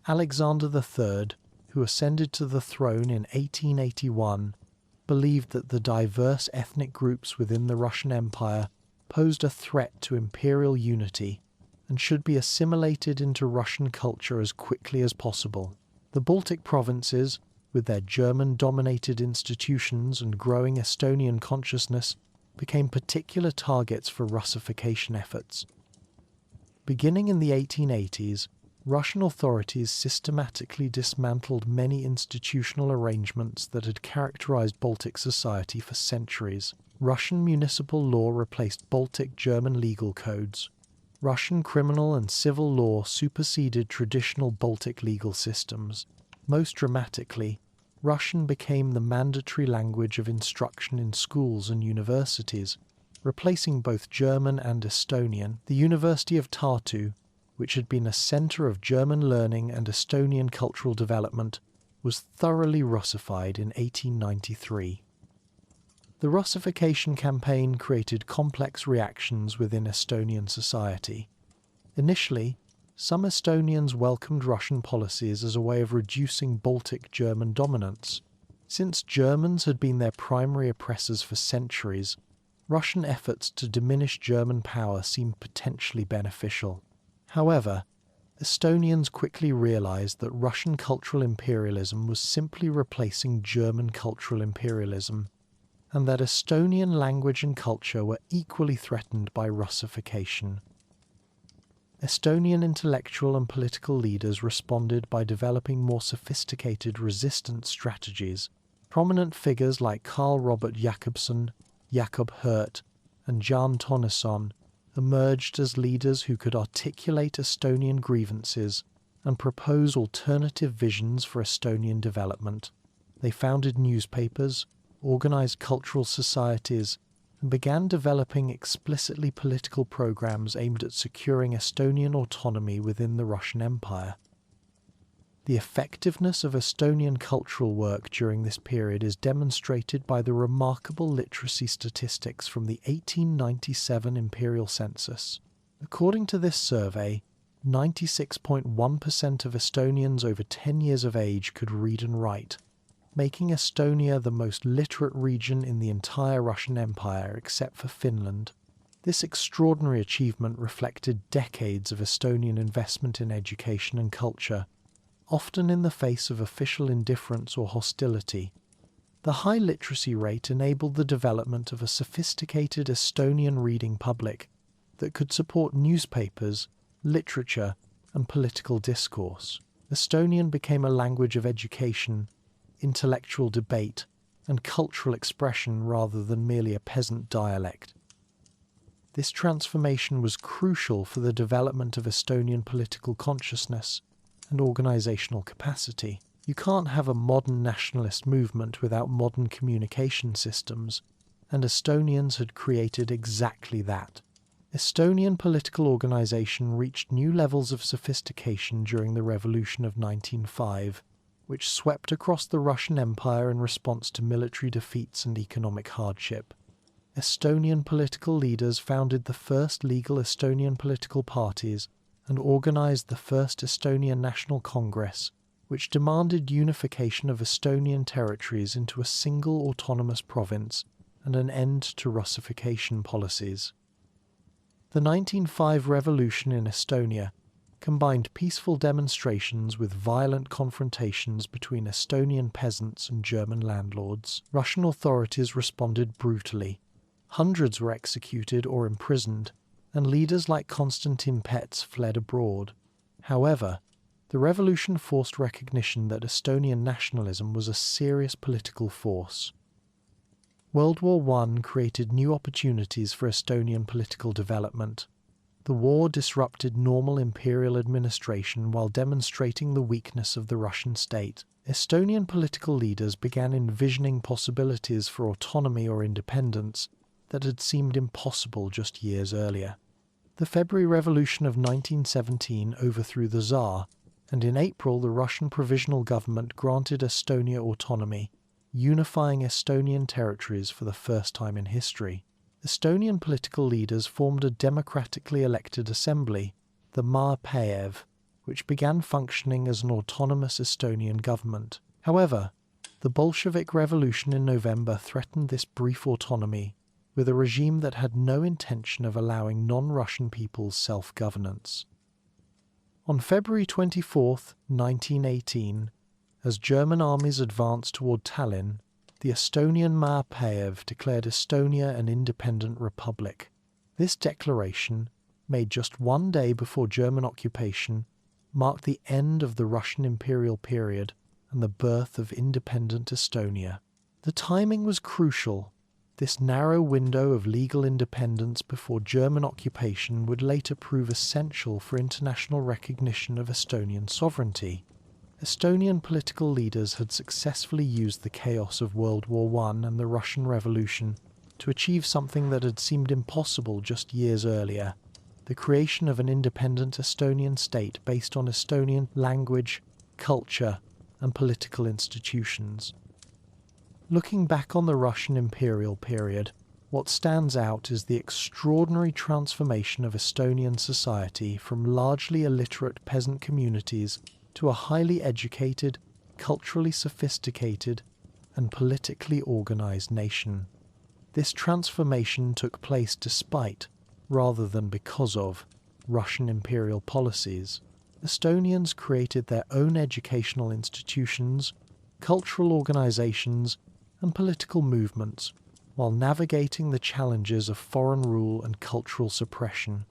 Alexander III, who ascended to the throne in 1881, believed that the diverse ethnic groups within the Russian Empire posed a threat to imperial unity and should be assimilated into Russian culture as quickly as possible. The Baltic provinces, with their German-dominated institutions and growing Estonian consciousness, became particular targets for Russification efforts. Beginning in the 1880s, Russian authorities systematically dismantled many institutional arrangements that had characterized Baltic society for centuries. Russian municipal law replaced Baltic German legal codes. Russian criminal and civil law superseded traditional Baltic legal systems. Most dramatically, Russian became the mandatory language of instruction in schools and universities, replacing both German and Estonian. The University of Tartu, which had been a centre of German learning and Estonian cultural development, was thoroughly Russified in 1893. The Russification campaign created complex reactions within Estonian society. Initially, some Estonians welcomed Russian policies as a way of reducing Baltic German dominance. Since Germans had been their primary oppressors for centuries, Russian efforts to diminish German power seemed potentially beneficial. However, Estonians quickly realized that Russian cultural imperialism was simply replacing German cultural imperialism, and that Estonian language and culture were equally threatened by Russification. Estonian intellectual and political leaders responded by developing more sophisticated resistance strategies. Prominent figures like Carl Robert Jakobson, Jakob Hurt, and Jan Tonnesson emerged as leaders who could articulate Estonian grievances and propose alternative visions for Estonian development. They founded newspapers, organized cultural societies, and began developing explicitly political programs aimed at securing Estonian autonomy within the Russian Empire. The effectiveness of Estonian cultural work during this period is demonstrated by the remarkable literacy statistics from the 1897 Imperial census. According to this survey, 96.1% of Estonians over 10 years of age could read and write, making Estonia the most literate region in the entire Russian Empire except for Finland. This extraordinary achievement reflected decades of Estonian investment in education and culture, often in the face of official indifference or hostility. The high literacy rate enabled the development of a sophisticated Estonian reading public that could support newspapers, literature, and political discourse. Estonian became a language of education, intellectual debate, and cultural expression rather than merely a peasant dialect. This transformation was crucial for the development of Estonian political consciousness and organizational capacity. You can't have a modern nationalist movement without modern communication systems, and Estonians had created exactly that. Estonian political organization reached new levels of sophistication during the Revolution of 1905, which swept across the Russian Empire in response to military defeats and economic hardship. Estonian political leaders founded the first legal Estonian political parties and organized the first Estonian National Congress, which demanded unification of Estonian territories into a single autonomous province and an end to Russification policies. The 1905 revolution in Estonia combined peaceful demonstrations with violent confrontations between Estonian peasants and German landlords. Russian authorities responded brutally. Hundreds were executed or imprisoned, and leaders like Konstantin Päts fled abroad. However, the revolution forced recognition that Estonian nationalism was a serious political force. World War I created new opportunities for Estonian political development. The war disrupted normal imperial administration while demonstrating the weakness of the Russian state. Estonian political leaders began envisioning possibilities for autonomy or independence that had seemed impossible just years earlier. The February Revolution of 1917 overthrew the Tsar, and in April the Russian Provisional Government granted Estonia autonomy, unifying Estonian territories for the first time in history. Estonian political leaders formed a democratically elected assembly, the Maapäev, which began functioning as an autonomous Estonian government. However, the Bolshevik Revolution in November threatened this brief autonomy, with a regime that had no intention of allowing non-Russian peoples self-governance. On February 24, 1918, as German armies advanced toward Tallinn, the Estonian Maapäev declared Estonia an independent republic. This declaration, made just one day before German occupation, marked the end of the Russian imperial period and the birth of independent Estonia. The timing was crucial. This narrow window of legal independence before German occupation would later prove essential for international recognition of Estonian sovereignty. Estonian political leaders had successfully used the chaos of World War I and the Russian Revolution to achieve something that had seemed impossible just years earlier: the creation of an independent Estonian state based on Estonian language, culture, and political institutions. Looking back on the Russian imperial period, what stands out is the extraordinary transformation of Estonian society from largely illiterate peasant communities to a highly educated, culturally sophisticated, and politically organized nation. This transformation took place despite, rather than because of, Russian imperial policies. Estonians created their own educational institutions, cultural organizations, and political movements, while navigating the challenges of foreign rule and cultural suppression.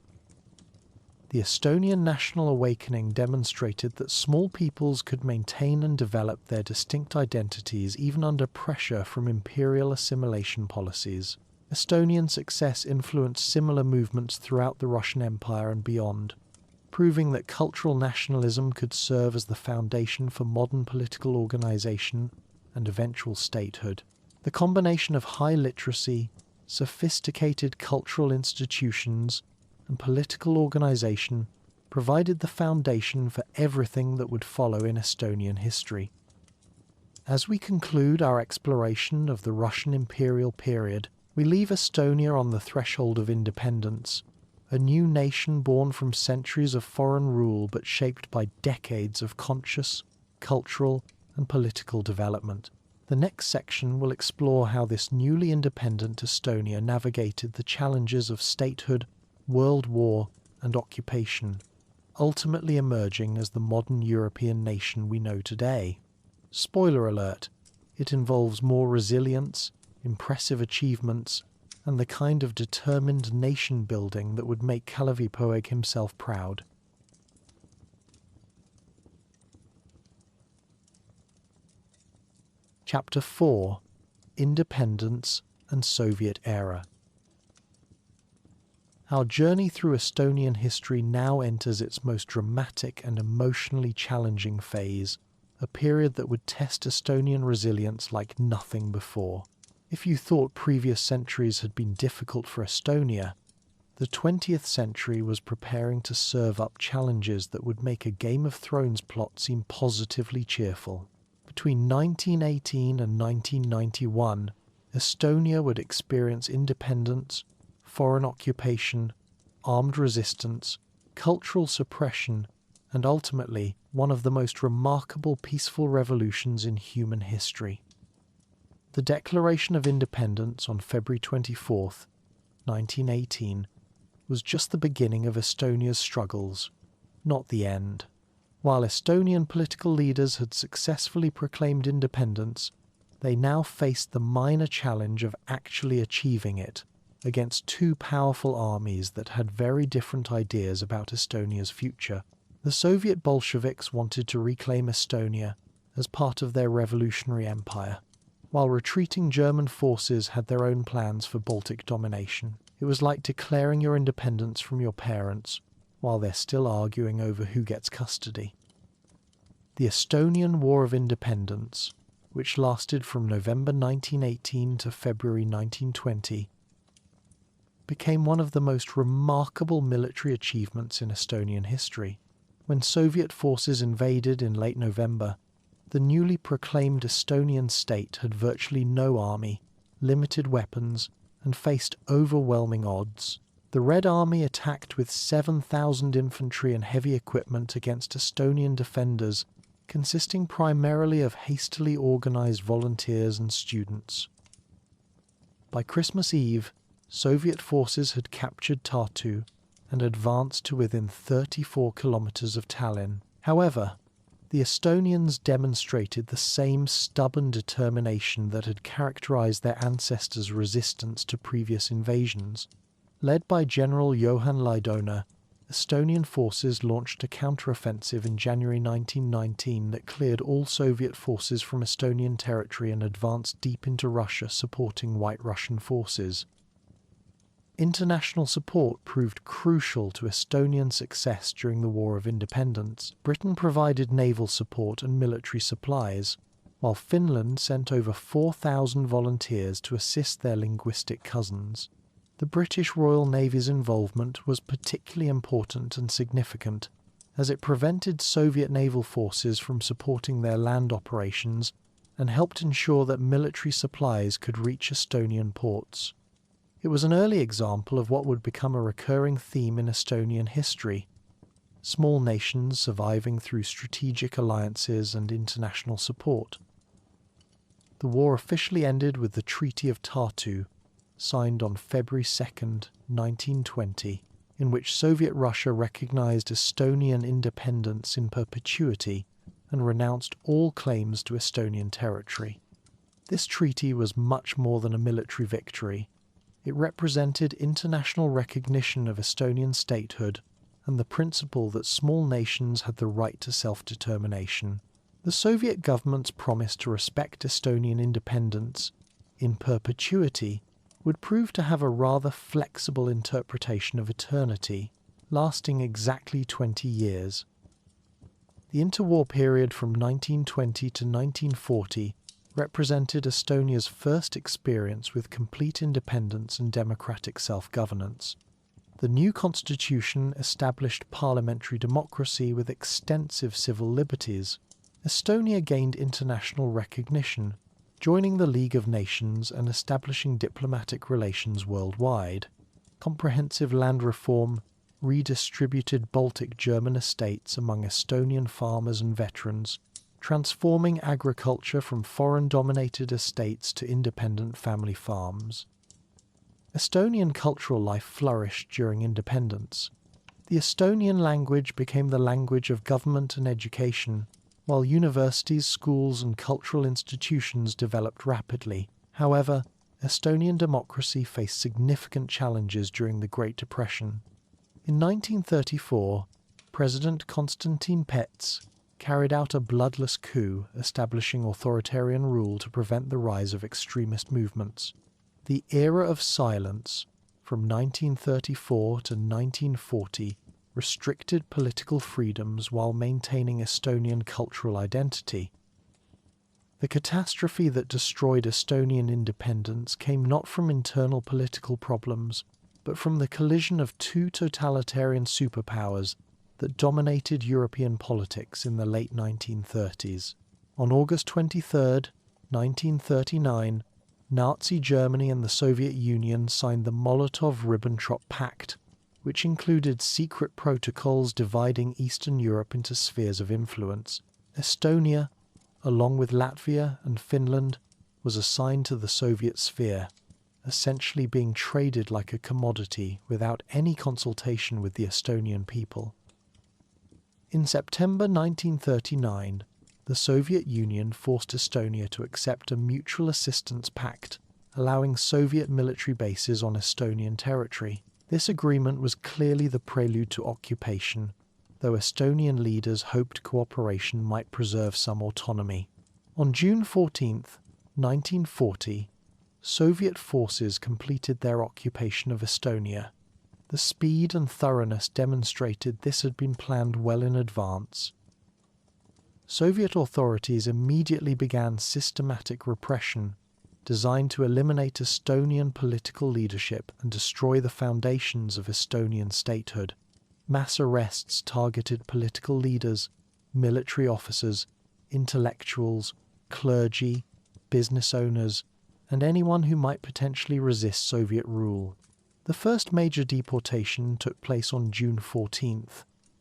The Estonian national awakening demonstrated that small peoples could maintain and develop their distinct identities even under pressure from imperial assimilation policies. Estonian success influenced similar movements throughout the Russian Empire and beyond, proving that cultural nationalism could serve as the foundation for modern political organization and eventual statehood. The combination of high literacy, sophisticated cultural institutions, and political organization provided the foundation for everything that would follow in Estonian history. As we conclude our exploration of the Russian imperial period, we leave Estonia on the threshold of independence, a new nation born from centuries of foreign rule but shaped by decades of conscious, cultural, and political development. The next section will explore how this newly independent Estonia navigated the challenges of statehood, world war, and occupation, ultimately emerging as the modern European nation we know today. Spoiler alert, it involves more resilience, impressive achievements, and the kind of determined nation-building that would make Kalevipoeg himself proud. Chapter 4: Independence and Soviet Era. Our journey through Estonian history now enters its most dramatic and emotionally challenging phase, a period that would test Estonian resilience like nothing before. If you thought previous centuries had been difficult for Estonia, the 20th century was preparing to serve up challenges that would make a Game of Thrones plot seem positively cheerful. Between 1918 and 1991, Estonia would experience independence, foreign occupation, armed resistance, cultural suppression, and ultimately one of the most remarkable peaceful revolutions in human history. The Declaration of Independence on February 24, 1918, was just the beginning of Estonia's struggles, not the end. While Estonian political leaders had successfully proclaimed independence, they now faced the minor challenge of actually achieving it against two powerful armies that had very different ideas about Estonia's future. The Soviet Bolsheviks wanted to reclaim Estonia as part of their revolutionary empire, while retreating German forces had their own plans for Baltic domination. It was like declaring your independence from your parents while they're still arguing over who gets custody. The Estonian War of Independence, which lasted from November 1918 to February 1920, became one of the most remarkable military achievements in Estonian history. When Soviet forces invaded in late November, the newly proclaimed Estonian state had virtually no army, limited weapons, and faced overwhelming odds. The Red Army attacked with 7,000 infantry and heavy equipment against Estonian defenders, consisting primarily of hastily organized volunteers and students. By Christmas Eve, Soviet forces had captured Tartu and advanced to within 34 kilometers of Tallinn. However, the Estonians demonstrated the same stubborn determination that had characterized their ancestors' resistance to previous invasions. Led by General Johan Laidoner, Estonian forces launched a counteroffensive in January 1919 that cleared all Soviet forces from Estonian territory and advanced deep into Russia, supporting White Russian forces. International support proved crucial to Estonian success during the War of Independence. Britain provided naval support and military supplies, while Finland sent over 4,000 volunteers to assist their linguistic cousins. The British Royal Navy's involvement was particularly important and significant, as it prevented Soviet naval forces from supporting their land operations and helped ensure that military supplies could reach Estonian ports. It was an early example of what would become a recurring theme in Estonian history: small nations surviving through strategic alliances and international support. The war officially ended with the Treaty of Tartu, signed on February 2, 1920, in which Soviet Russia recognized Estonian independence in perpetuity and renounced all claims to Estonian territory. This treaty was much more than a military victory. It represented international recognition of Estonian statehood and the principle that small nations had the right to self-determination. The Soviet government's promise to respect Estonian independence in perpetuity would prove to have a rather flexible interpretation of eternity, lasting exactly 20 years. The interwar period from 1920 to 1940 represented Estonia's first experience with complete independence and democratic self-governance. The new constitution established parliamentary democracy with extensive civil liberties. Estonia gained international recognition, joining the League of Nations and establishing diplomatic relations worldwide. Comprehensive land reform redistributed Baltic German estates among Estonian farmers and veterans, transforming agriculture from foreign-dominated estates to independent family farms. Estonian cultural life flourished during independence. The Estonian language became the language of government and education, while universities, schools, and cultural institutions developed rapidly. However, Estonian democracy faced significant challenges during the Great Depression. In 1934, President Konstantin Päts carried out a bloodless coup establishing authoritarian rule to prevent the rise of extremist movements. The era of silence, from 1934 to 1940, restricted political freedoms while maintaining Estonian cultural identity. The catastrophe that destroyed Estonian independence came not from internal political problems, but from the collision of two totalitarian superpowers that dominated European politics in the late 1930s. On August 23, 1939, Nazi Germany and the Soviet Union signed the Molotov-Ribbentrop Pact, which included secret protocols dividing Eastern Europe into spheres of influence. Estonia, along with Latvia and Finland, was assigned to the Soviet sphere, essentially being traded like a commodity without any consultation with the Estonian people. In September 1939, the Soviet Union forced Estonia to accept a mutual assistance pact, allowing Soviet military bases on Estonian territory. This agreement was clearly the prelude to occupation, though Estonian leaders hoped cooperation might preserve some autonomy. On June 14, 1940, Soviet forces completed their occupation of Estonia. The speed and thoroughness demonstrated this had been planned well in advance. Soviet authorities immediately began systematic repression, designed to eliminate Estonian political leadership and destroy the foundations of Estonian statehood. Mass arrests targeted political leaders, military officers, intellectuals, clergy, business owners, and anyone who might potentially resist Soviet rule. The first major deportation took place on June 14,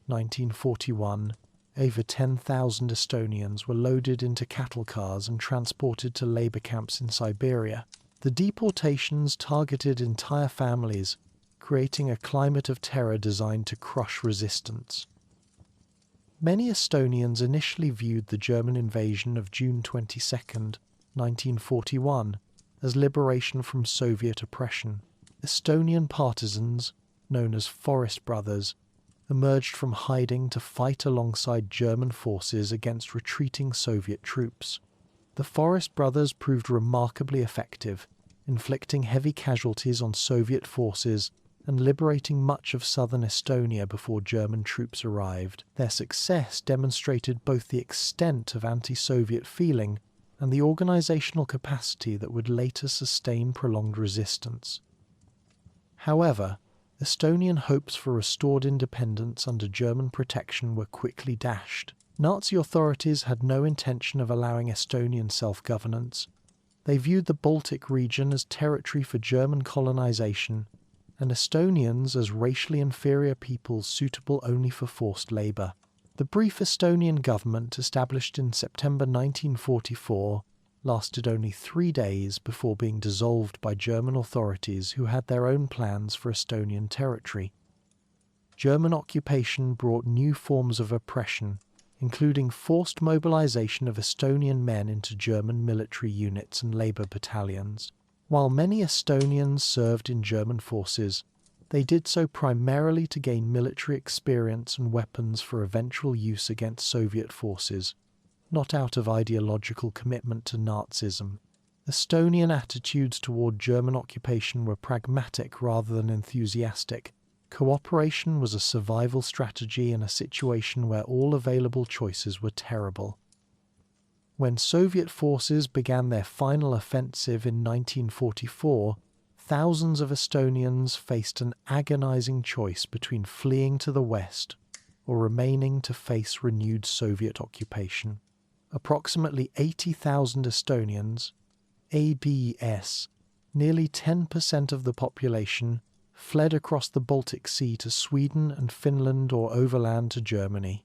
1941. Over 10,000 Estonians were loaded into cattle cars and transported to labor camps in Siberia. The deportations targeted entire families, creating a climate of terror designed to crush resistance. Many Estonians initially viewed the German invasion of June 22, 1941, as liberation from Soviet oppression. Estonian partisans, known as Forest Brothers, emerged from hiding to fight alongside German forces against retreating Soviet troops. The Forest Brothers proved remarkably effective, inflicting heavy casualties on Soviet forces and liberating much of southern Estonia before German troops arrived. Their success demonstrated both the extent of anti-Soviet feeling and the organizational capacity that would later sustain prolonged resistance. However, Estonian hopes for restored independence under German protection were quickly dashed. Nazi authorities had no intention of allowing Estonian self-governance. They viewed the Baltic region as territory for German colonization, and Estonians as racially inferior peoples suitable only for forced labor. The brief Estonian government, established in September 1944, lasted only 3 days before being dissolved by German authorities who had their own plans for Estonian territory. German occupation brought new forms of oppression, including forced mobilization of Estonian men into German military units and labor battalions. While many Estonians served in German forces, they did so primarily to gain military experience and weapons for eventual use against Soviet forces, not out of ideological commitment to Nazism. Estonian attitudes toward German occupation were pragmatic rather than enthusiastic. Cooperation was a survival strategy in a situation where all available choices were terrible. When Soviet forces began their final offensive in 1944, thousands of Estonians faced an agonizing choice between fleeing to the west or remaining to face renewed Soviet occupation. Approximately 80,000 Estonians, ABS, nearly 10% of the population, fled across the Baltic Sea to Sweden and Finland or overland to Germany.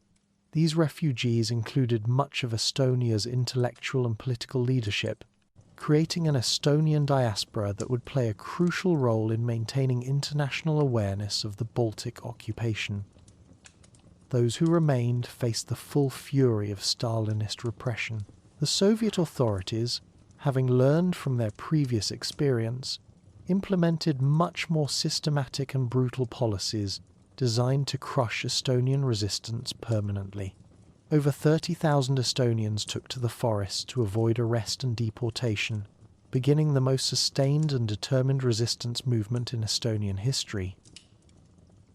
These refugees included much of Estonia's intellectual and political leadership, creating an Estonian diaspora that would play a crucial role in maintaining international awareness of the Baltic occupation. Those who remained faced the full fury of Stalinist repression. The Soviet authorities, having learned from their previous experience, implemented much more systematic and brutal policies designed to crush Estonian resistance permanently. Over 30,000 Estonians took to the forests to avoid arrest and deportation, beginning the most sustained and determined resistance movement in Estonian history.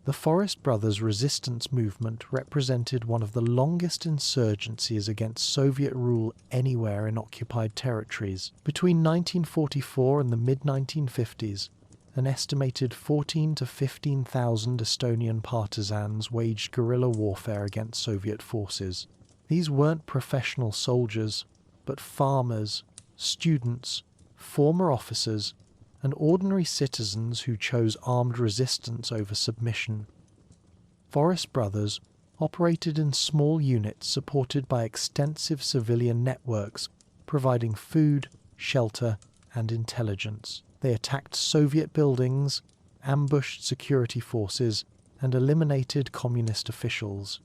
The Forest Brothers' resistance movement represented one of the longest insurgencies against Soviet rule anywhere in occupied territories. Between 1944 and the mid-1950s, an estimated 14,000 to 15,000 Estonian partisans waged guerrilla warfare against Soviet forces. These weren't professional soldiers, but farmers, students, former officers, and ordinary citizens who chose armed resistance over submission. Forest Brothers operated in small units supported by extensive civilian networks, providing food, shelter, and intelligence. They attacked Soviet buildings, ambushed security forces, and eliminated communist officials.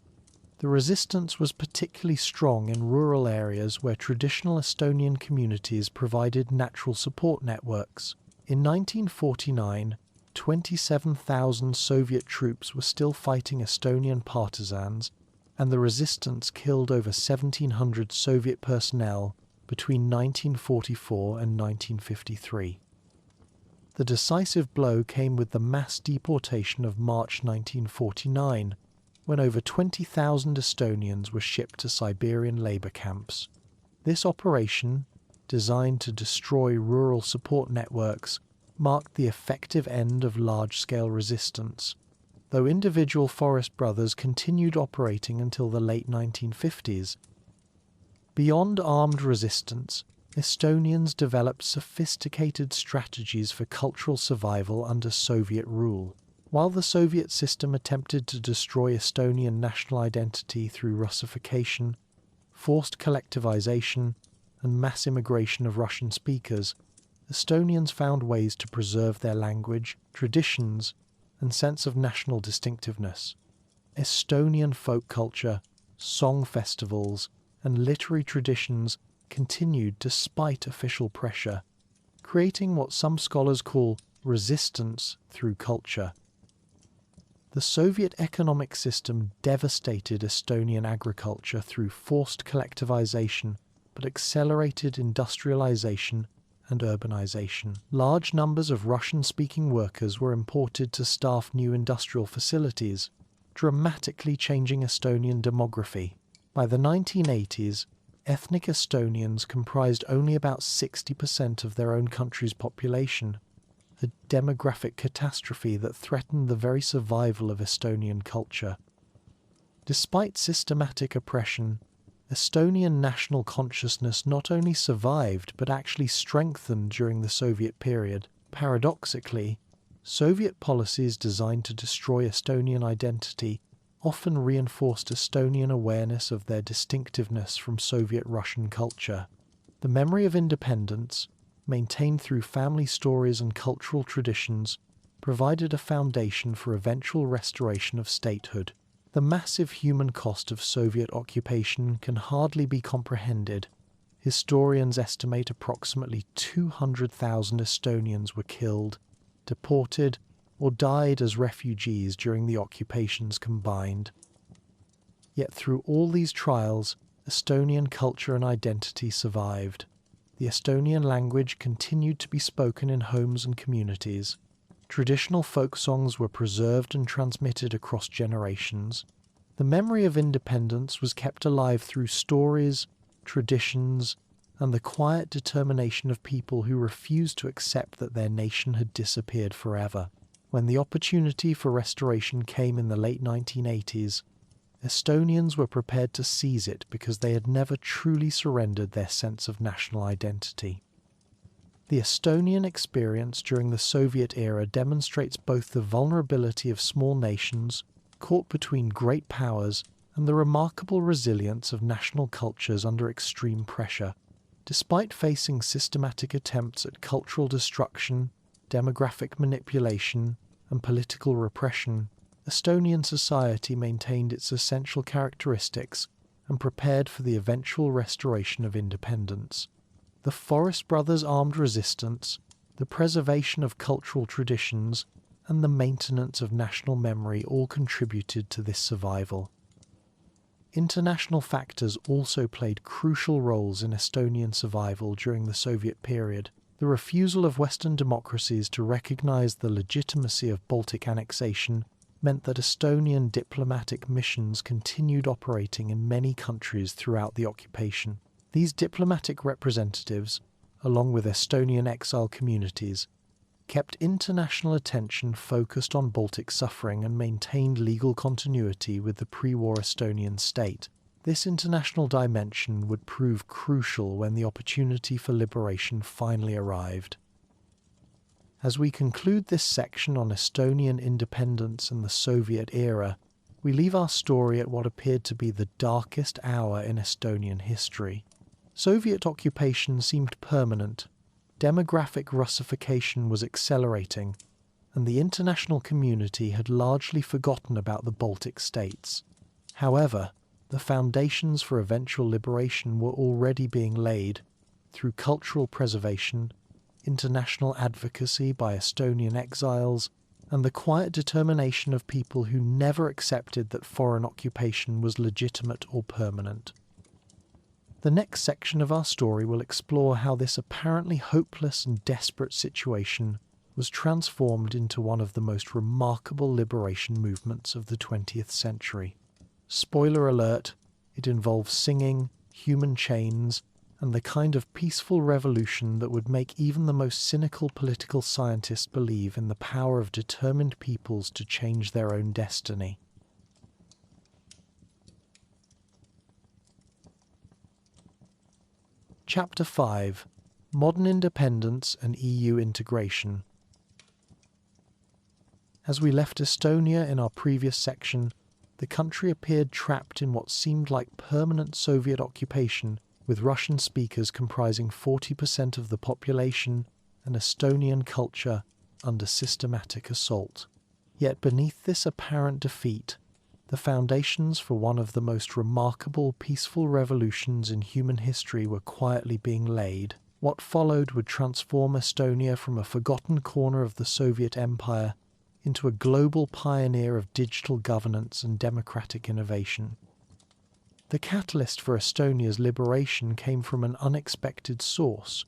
The resistance was particularly strong in rural areas where traditional Estonian communities provided natural support networks. In 1949, 27,000 Soviet troops were still fighting Estonian partisans, and the resistance killed over 1,700 Soviet personnel between 1944 and 1953. The decisive blow came with the mass deportation of March 1949, when over 20,000 Estonians were shipped to Siberian labor camps. This operation, designed to destroy rural support networks, marked the effective end of large-scale resistance, though individual Forest Brothers continued operating until the late 1950s. Beyond armed resistance, Estonians developed sophisticated strategies for cultural survival under Soviet rule. While the Soviet system attempted to destroy Estonian national identity through Russification, forced collectivization, and mass immigration of Russian speakers, Estonians found ways to preserve their language, traditions, and sense of national distinctiveness. Estonian folk culture, song festivals, and literary traditions continued despite official pressure, creating what some scholars call resistance through culture. The Soviet economic system devastated Estonian agriculture through forced collectivization, but accelerated industrialization and urbanization. Large numbers of Russian-speaking workers were imported to staff new industrial facilities, dramatically changing Estonian demography. By the 1980s, ethnic Estonians comprised only about 60% of their own country's population, a demographic catastrophe that threatened the very survival of Estonian culture. Despite systematic oppression, Estonian national consciousness not only survived but actually strengthened during the Soviet period. Paradoxically, Soviet policies designed to destroy Estonian identity often reinforced Estonian awareness of their distinctiveness from Soviet Russian culture. The memory of independence, maintained through family stories and cultural traditions, provided a foundation for eventual restoration of statehood. The massive human cost of Soviet occupation can hardly be comprehended. Historians estimate approximately 200,000 Estonians were killed, deported, or died as refugees during the occupations combined. Yet through all these trials, Estonian culture and identity survived. The Estonian language continued to be spoken in homes and communities. Traditional folk songs were preserved and transmitted across generations. The memory of independence was kept alive through stories, traditions, and the quiet determination of people who refused to accept that their nation had disappeared forever. When the opportunity for restoration came in the late 1980s, Estonians were prepared to seize it because they had never truly surrendered their sense of national identity. The Estonian experience during the Soviet era demonstrates both the vulnerability of small nations, caught between great powers, and the remarkable resilience of national cultures under extreme pressure. Despite facing systematic attempts at cultural destruction, demographic manipulation, and political repression, Estonian society maintained its essential characteristics and prepared for the eventual restoration of independence. The Forest Brothers' armed resistance, the preservation of cultural traditions, and the maintenance of national memory all contributed to this survival. International factors also played crucial roles in Estonian survival during the Soviet period. The refusal of Western democracies to recognize the legitimacy of Baltic annexation meant that Estonian diplomatic missions continued operating in many countries throughout the occupation. These diplomatic representatives, along with Estonian exile communities, kept international attention focused on Baltic suffering and maintained legal continuity with the pre-war Estonian state. This international dimension would prove crucial when the opportunity for liberation finally arrived. As we conclude this section on Estonian independence and the Soviet era, we leave our story at what appeared to be the darkest hour in Estonian history. Soviet occupation seemed permanent, demographic Russification was accelerating, and the international community had largely forgotten about the Baltic states. However, the foundations for eventual liberation were already being laid through cultural preservation, international advocacy by Estonian exiles, and the quiet determination of people who never accepted that foreign occupation was legitimate or permanent. The next section of our story will explore how this apparently hopeless and desperate situation was transformed into one of the most remarkable liberation movements of the 20th century. Spoiler alert, it involves singing, human chains, and the kind of peaceful revolution that would make even the most cynical political scientists believe in the power of determined peoples to change their own destiny. Chapter 5: Modern Independence and EU Integration. As we left Estonia in our previous section, the country appeared trapped in what seemed like permanent Soviet occupation, with Russian speakers comprising 40% of the population and Estonian culture under systematic assault. Yet beneath this apparent defeat, the foundations for one of the most remarkable peaceful revolutions in human history were quietly being laid. What followed would transform Estonia from a forgotten corner of the Soviet Empire into a global pioneer of digital governance and democratic innovation. The catalyst for Estonia's liberation came from an unexpected source: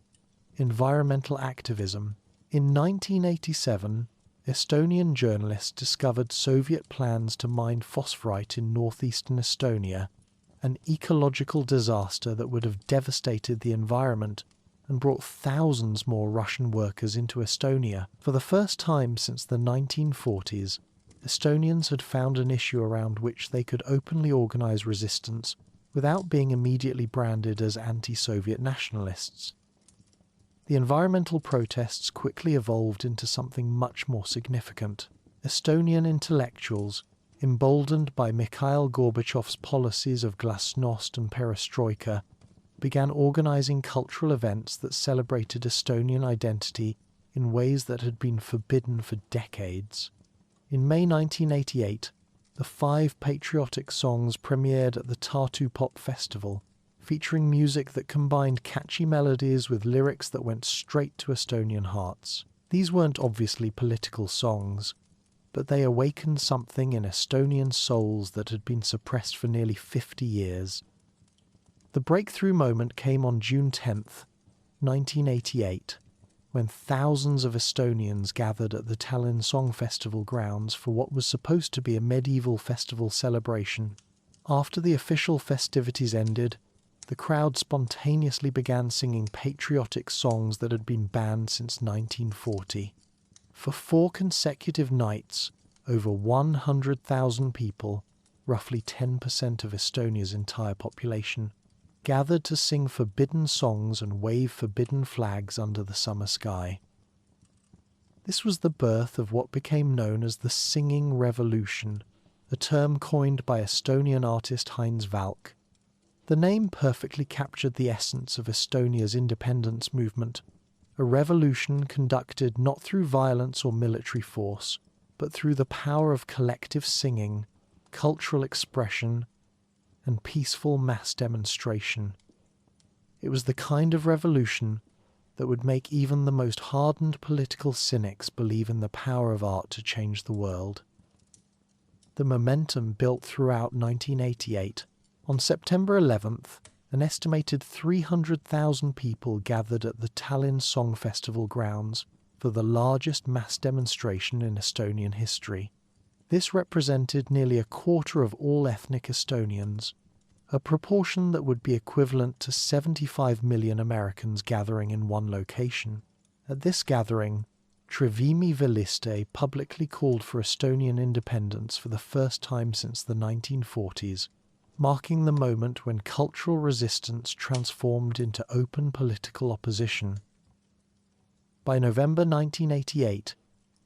environmental activism. In 1987, Estonian journalists discovered Soviet plans to mine phosphorite in northeastern Estonia, an ecological disaster that would have devastated the environment and brought thousands more Russian workers into Estonia. For the first time since the 1940s, Estonians had found an issue around which they could openly organize resistance without being immediately branded as anti-Soviet nationalists. The environmental protests quickly evolved into something much more significant. Estonian intellectuals, emboldened by Mikhail Gorbachev's policies of glasnost and perestroika, began organizing cultural events that celebrated Estonian identity in ways that had been forbidden for decades. In May 1988, the 5 patriotic songs premiered at the Tartu Pop Festival, featuring music that combined catchy melodies with lyrics that went straight to Estonian hearts. These weren't obviously political songs, but they awakened something in Estonian souls that had been suppressed for nearly 50 years. The breakthrough moment came on June 10th, 1988, when thousands of Estonians gathered at the Tallinn Song Festival grounds for what was supposed to be a medieval festival celebration. After the official festivities ended, the crowd spontaneously began singing patriotic songs that had been banned since 1940. For 4 consecutive nights, over 100,000 people, roughly 10% of Estonia's entire population, gathered to sing forbidden songs and wave forbidden flags under the summer sky. This was the birth of what became known as the Singing Revolution, a term coined by Estonian artist Heinz Valk. The name perfectly captured the essence of Estonia's independence movement, a revolution conducted not through violence or military force, but through the power of collective singing, cultural expression, and peaceful mass demonstration. It was the kind of revolution that would make even the most hardened political cynics believe in the power of art to change the world. The momentum built throughout 1988. On September 11th, an estimated 300,000 people gathered at the Tallinn Song Festival grounds for the largest mass demonstration in Estonian history. This represented nearly a quarter of all ethnic Estonians, a proportion that would be equivalent to 75 million Americans gathering in one location. At this gathering, Trivimi Veliste publicly called for Estonian independence for the first time since the 1940s, marking the moment when cultural resistance transformed into open political opposition. By November 1988,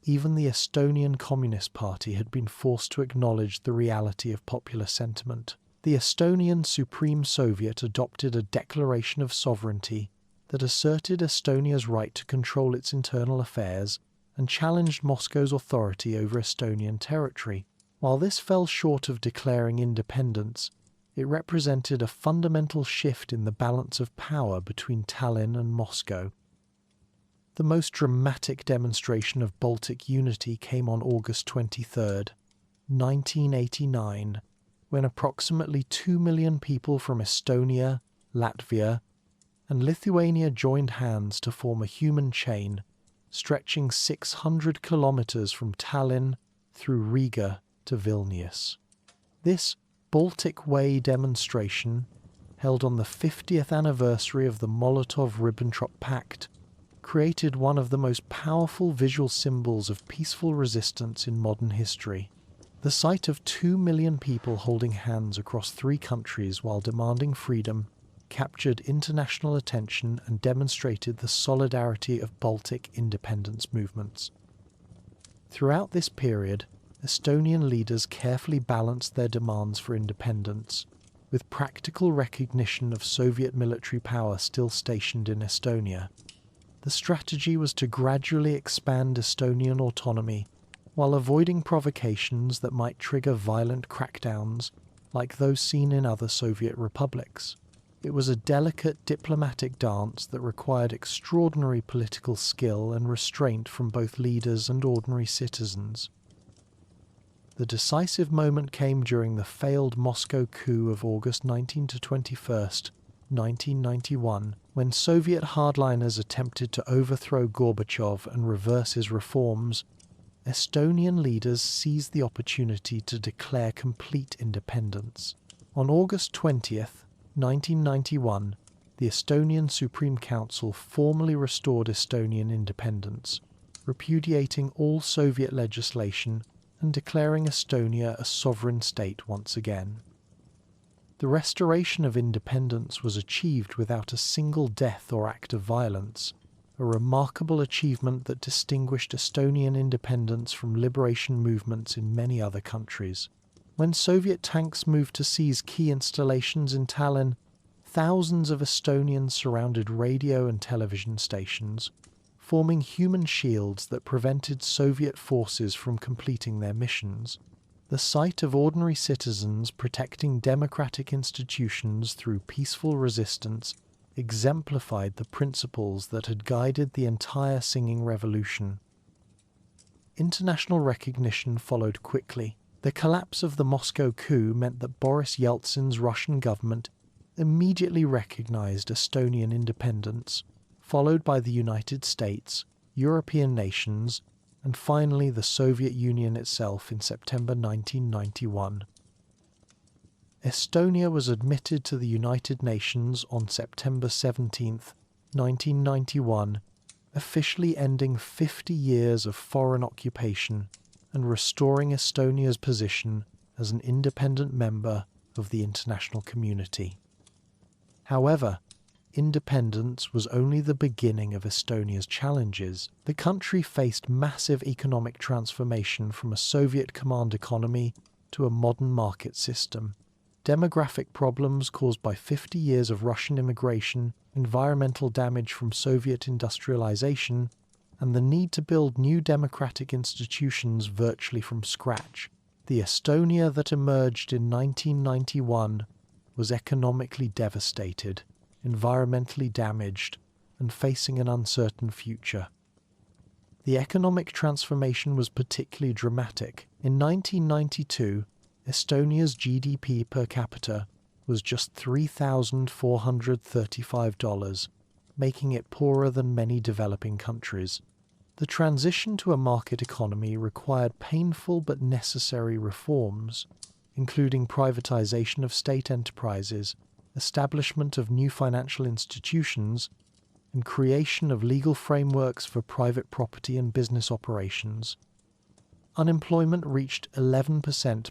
even the Estonian Communist Party had been forced to acknowledge the reality of popular sentiment. The Estonian Supreme Soviet adopted a declaration of sovereignty that asserted Estonia's right to control its internal affairs and challenged Moscow's authority over Estonian territory. While this fell short of declaring independence, it represented a fundamental shift in the balance of power between Tallinn and Moscow. The most dramatic demonstration of Baltic unity came on August 23, 1989, when approximately 2 million people from Estonia, Latvia, and Lithuania joined hands to form a human chain stretching 600 kilometers from Tallinn through Riga to Vilnius. This Baltic Way demonstration, held on the 50th anniversary of the Molotov-Ribbentrop Pact, created one of the most powerful visual symbols of peaceful resistance in modern history. The sight of 2 million people holding hands across 3 countries while demanding freedom captured international attention and demonstrated the solidarity of Baltic independence movements. Throughout this period, Estonian leaders carefully balanced their demands for independence, with practical recognition of Soviet military power still stationed in Estonia. The strategy was to gradually expand Estonian autonomy while avoiding provocations that might trigger violent crackdowns like those seen in other Soviet republics. It was a delicate diplomatic dance that required extraordinary political skill and restraint from both leaders and ordinary citizens. The decisive moment came during the failed Moscow coup of August 19 to 21st, 1991, when Soviet hardliners attempted to overthrow Gorbachev and reverse his reforms. Estonian leaders seized the opportunity to declare complete independence. On August 20th, 1991, the Estonian Supreme Council formally restored Estonian independence, repudiating all Soviet legislation and declaring Estonia a sovereign state once again. The restoration of independence was achieved without a single death or act of violence, a remarkable achievement that distinguished Estonian independence from liberation movements in many other countries. When Soviet tanks moved to seize key installations in Tallinn, thousands of Estonians surrounded radio and television stations, forming human shields that prevented Soviet forces from completing their missions. The sight of ordinary citizens protecting democratic institutions through peaceful resistance exemplified the principles that had guided the entire singing revolution. International recognition followed quickly. The collapse of the Moscow coup meant that Boris Yeltsin's Russian government immediately recognized Estonian independence, followed by the United States, European nations, and finally the Soviet Union itself in September 1991. Estonia was admitted to the United Nations on September 17, 1991, officially ending 50 years of foreign occupation and restoring Estonia's position as an independent member of the international community. However, independence was only the beginning of Estonia's challenges. The country faced massive economic transformation from a Soviet command economy to a modern market system. Demographic problems caused by 50 years of Russian immigration, environmental damage from Soviet industrialization, and the need to build new democratic institutions virtually from scratch. The Estonia that emerged in 1991 was economically devastated, environmentally damaged, and facing an uncertain future. The economic transformation was particularly dramatic. In 1992, Estonia's GDP per capita was just $3,435, making it poorer than many developing countries. The transition to a market economy required painful but necessary reforms, including privatization of state enterprises, establishment of new financial institutions, and creation of legal frameworks for private property and business operations. Unemployment reached 11%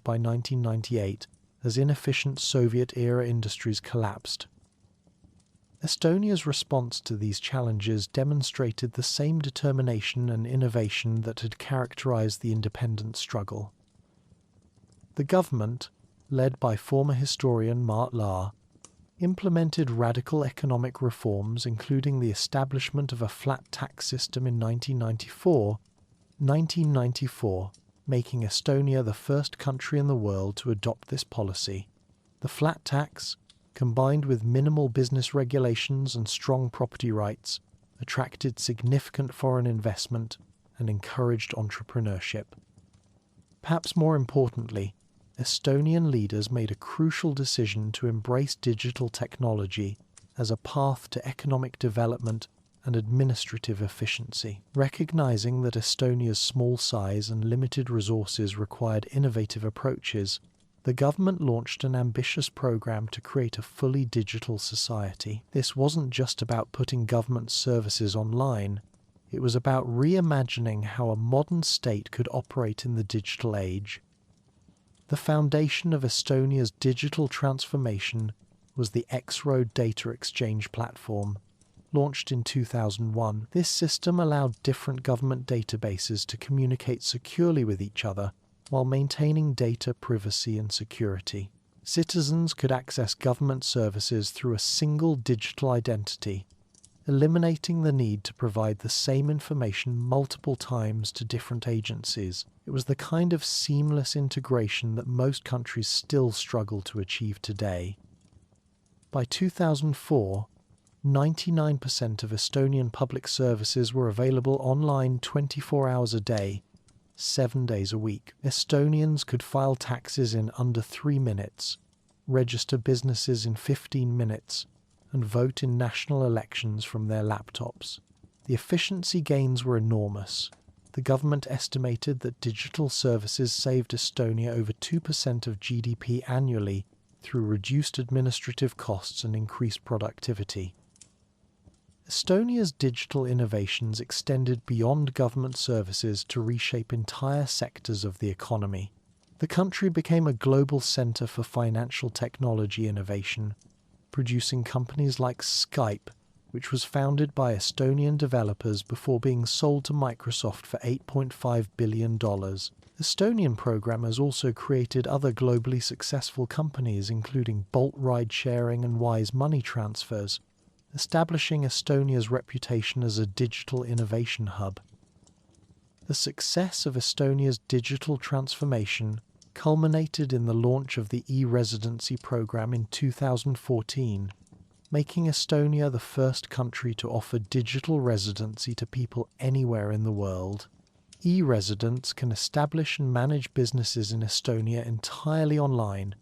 by 1998 as inefficient Soviet-era industries collapsed. Estonia's response to these challenges demonstrated the same determination and innovation that had characterized the independence struggle. The government, led by former historian Mart Laar, implemented radical economic reforms, including the establishment of a flat tax system in 1994, making Estonia the first country in the world to adopt this policy. The flat tax, combined with minimal business regulations and strong property rights, attracted significant foreign investment and encouraged entrepreneurship. Perhaps more importantly, Estonian leaders made a crucial decision to embrace digital technology as a path to economic development and administrative efficiency. Recognizing that Estonia's small size and limited resources required innovative approaches, the government launched an ambitious program to create a fully digital society. This wasn't just about putting government services online, it was about reimagining how a modern state could operate in the digital age. The foundation of Estonia's digital transformation was the X-Road data exchange platform, launched in 2001. This system allowed different government databases to communicate securely with each other while maintaining data privacy and security. Citizens could access government services through a single digital identity, eliminating the need to provide the same information multiple times to different agencies. It was the kind of seamless integration that most countries still struggle to achieve today. By 2004, 99% of Estonian public services were available online 24 hours a day, 7 days a week. Estonians could file taxes in under 3 minutes, register businesses in 15 minutes, and vote in national elections from their laptops. The efficiency gains were enormous. The government estimated that digital services saved Estonia over 2% of GDP annually through reduced administrative costs and increased productivity. Estonia's digital innovations extended beyond government services to reshape entire sectors of the economy. The country became a global center for financial technology innovation, producing companies like Skype, which was founded by Estonian developers before being sold to Microsoft for $8.5 billion. Estonian programmers also created other globally successful companies, including Bolt ride sharing and Wise money transfers, establishing Estonia's reputation as a digital innovation hub. The success of Estonia's digital transformation culminated in the launch of the e-residency program in 2014, making Estonia the first country to offer digital residency to people anywhere in the world. E-residents can establish and manage businesses in Estonia entirely online,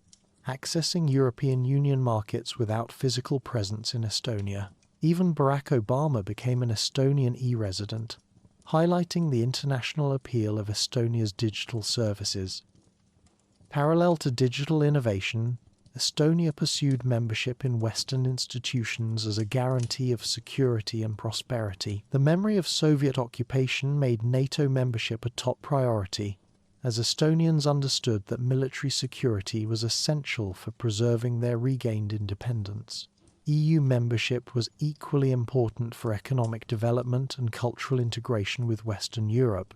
accessing European Union markets without physical presence in Estonia. Even Barack Obama became an Estonian e-resident, highlighting the international appeal of Estonia's digital services. Parallel to digital innovation, Estonia pursued membership in Western institutions as a guarantee of security and prosperity. The memory of Soviet occupation made NATO membership a top priority, as Estonians understood that military security was essential for preserving their regained independence. EU membership was equally important for economic development and cultural integration with Western Europe.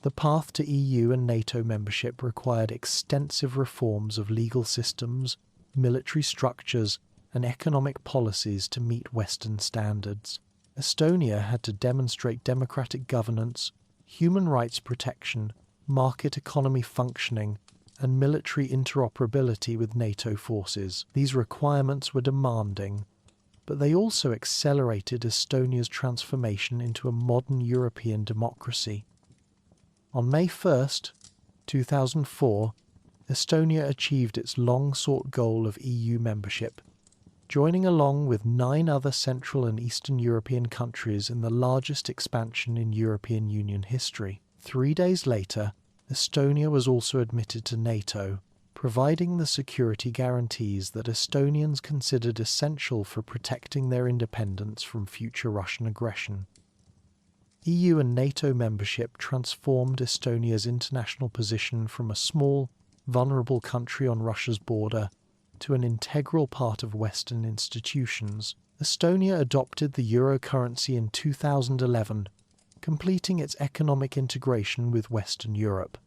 The path to EU and NATO membership required extensive reforms of legal systems, military structures, and economic policies to meet Western standards. Estonia had to demonstrate democratic governance, human rights protection, market economy functioning, and military interoperability with NATO forces. These requirements were demanding, but they also accelerated Estonia's transformation into a modern European democracy. On May 1st, 2004, Estonia achieved its long-sought goal of EU membership, joining along with 9 other Central and Eastern European countries in the largest expansion in European Union history. 3 days later, Estonia was also admitted to NATO, providing the security guarantees that Estonians considered essential for protecting their independence from future Russian aggression. EU and NATO membership transformed Estonia's international position from a small, vulnerable country on Russia's border to an integral part of Western institutions. Estonia adopted the euro currency in 2011, completing its economic integration with Western Europe.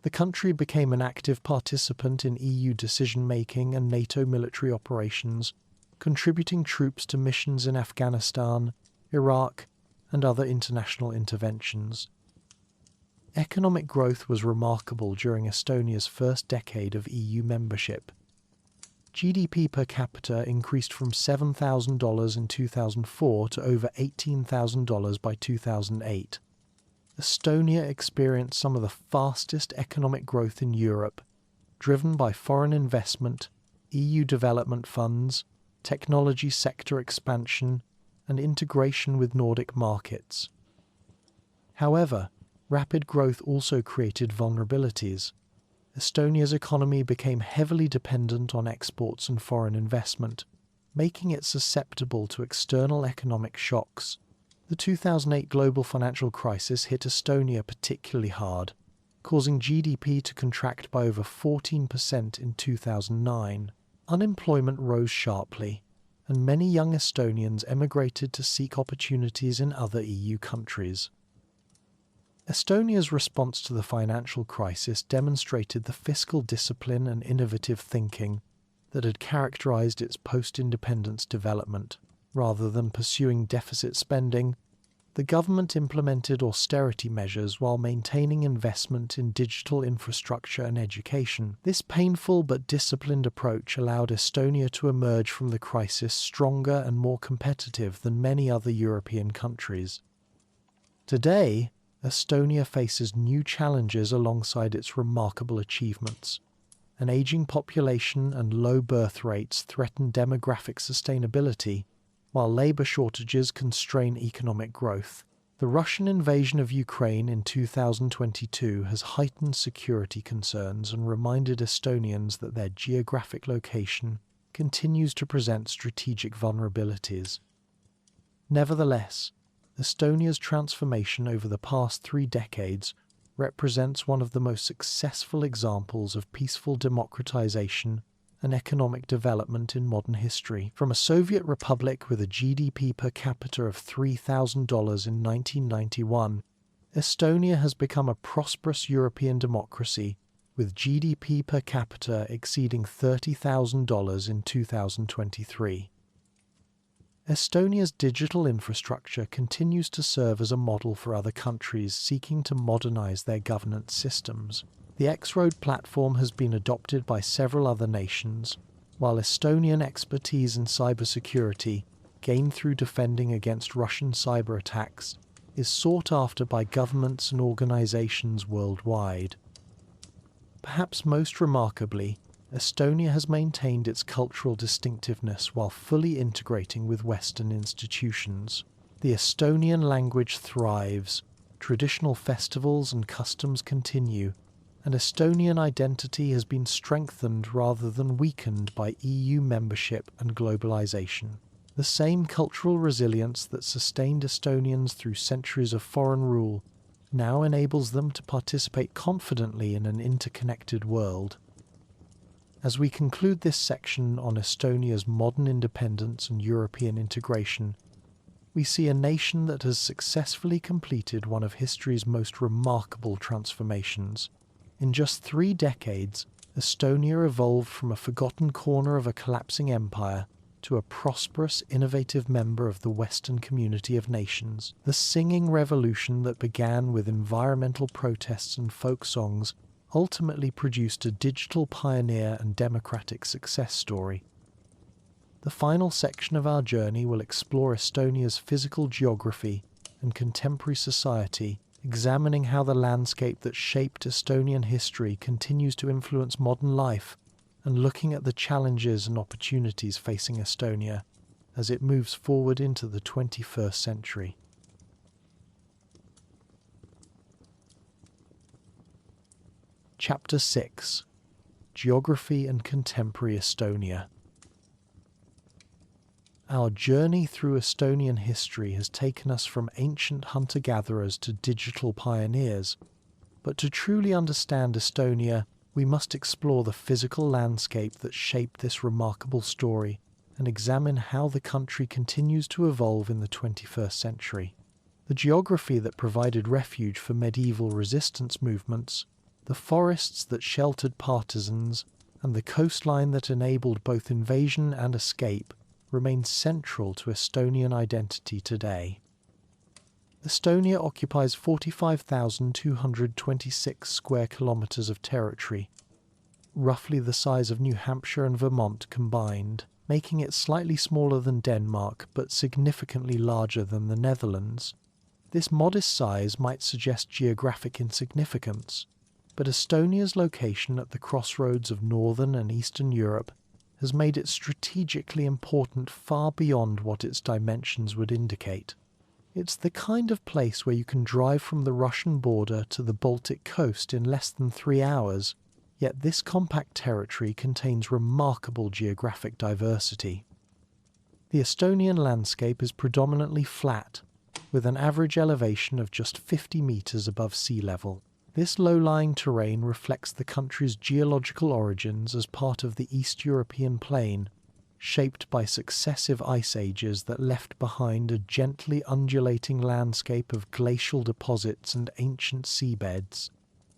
The country became an active participant in EU decision-making and NATO military operations, contributing troops to missions in Afghanistan, Iraq, and other international interventions. Economic growth was remarkable during Estonia's first decade of EU membership. GDP per capita increased from $7,000 in 2004 to over $18,000 by 2008. Estonia experienced some of the fastest economic growth in Europe, driven by foreign investment, EU development funds, technology sector expansion, and integration with Nordic markets. However, rapid growth also created vulnerabilities. Estonia's economy became heavily dependent on exports and foreign investment, making it susceptible to external economic shocks. The 2008 global financial crisis hit Estonia particularly hard, causing GDP to contract by over 14% in 2009. Unemployment rose sharply, and many young Estonians emigrated to seek opportunities in other EU countries. Estonia's response to the financial crisis demonstrated the fiscal discipline and innovative thinking that had characterized its post-independence development. Rather than pursuing deficit spending, the government implemented austerity measures while maintaining investment in digital infrastructure and education. This painful but disciplined approach allowed Estonia to emerge from the crisis stronger and more competitive than many other European countries. Today, Estonia faces new challenges alongside its remarkable achievements. An aging population and low birth rates threaten demographic sustainability, while labour shortages constrain economic growth. The Russian invasion of Ukraine in 2022 has heightened security concerns and reminded Estonians that their geographic location continues to present strategic vulnerabilities. Nevertheless, Estonia's transformation over the past 3 decades represents one of the most successful examples of peaceful democratization and economic development in modern history. From a Soviet republic with a GDP per capita of $3,000 in 1991, Estonia has become a prosperous European democracy with GDP per capita exceeding $30,000 in 2023. Estonia's digital infrastructure continues to serve as a model for other countries seeking to modernize their governance systems. The X-Road platform has been adopted by several other nations, while Estonian expertise in cybersecurity, gained through defending against Russian cyber attacks, is sought after by governments and organizations worldwide. Perhaps most remarkably, Estonia has maintained its cultural distinctiveness while fully integrating with Western institutions. The Estonian language thrives, traditional festivals and customs continue, and Estonian identity has been strengthened rather than weakened by EU membership and globalization. The same cultural resilience that sustained Estonians through centuries of foreign rule now enables them to participate confidently in an interconnected world. As we conclude this section on Estonia's modern independence and European integration, we see a nation that has successfully completed one of history's most remarkable transformations. In just 3 decades, Estonia evolved from a forgotten corner of a collapsing empire to a prosperous, innovative member of the Western community of nations. The singing revolution that began with environmental protests and folk songs ultimately produced a digital pioneer and democratic success story. The final section of our journey will explore Estonia's physical geography and contemporary society, examining how the landscape that shaped Estonian history continues to influence modern life, and looking at the challenges and opportunities facing Estonia as it moves forward into the 21st century. Chapter 6: Geography and Contemporary Estonia. Our journey through Estonian history has taken us from ancient hunter-gatherers to digital pioneers, but to truly understand Estonia, we must explore the physical landscape that shaped this remarkable story and examine how the country continues to evolve in the 21st century. The geography that provided refuge for medieval resistance movements, the forests that sheltered partisans, and the coastline that enabled both invasion and escape remains central to Estonian identity today. Estonia occupies 45,226 square kilometers of territory, roughly the size of New Hampshire and Vermont combined, making it slightly smaller than Denmark but significantly larger than the Netherlands. This modest size might suggest geographic insignificance, but Estonia's location at the crossroads of northern and eastern Europe has made it strategically important far beyond what its dimensions would indicate. It's the kind of place where you can drive from the Russian border to the Baltic coast in less than 3 hours, yet this compact territory contains remarkable geographic diversity. The Estonian landscape is predominantly flat, with an average elevation of just 50 meters above sea level. This low-lying terrain reflects the country's geological origins as part of the East European plain, shaped by successive ice ages that left behind a gently undulating landscape of glacial deposits and ancient seabeds.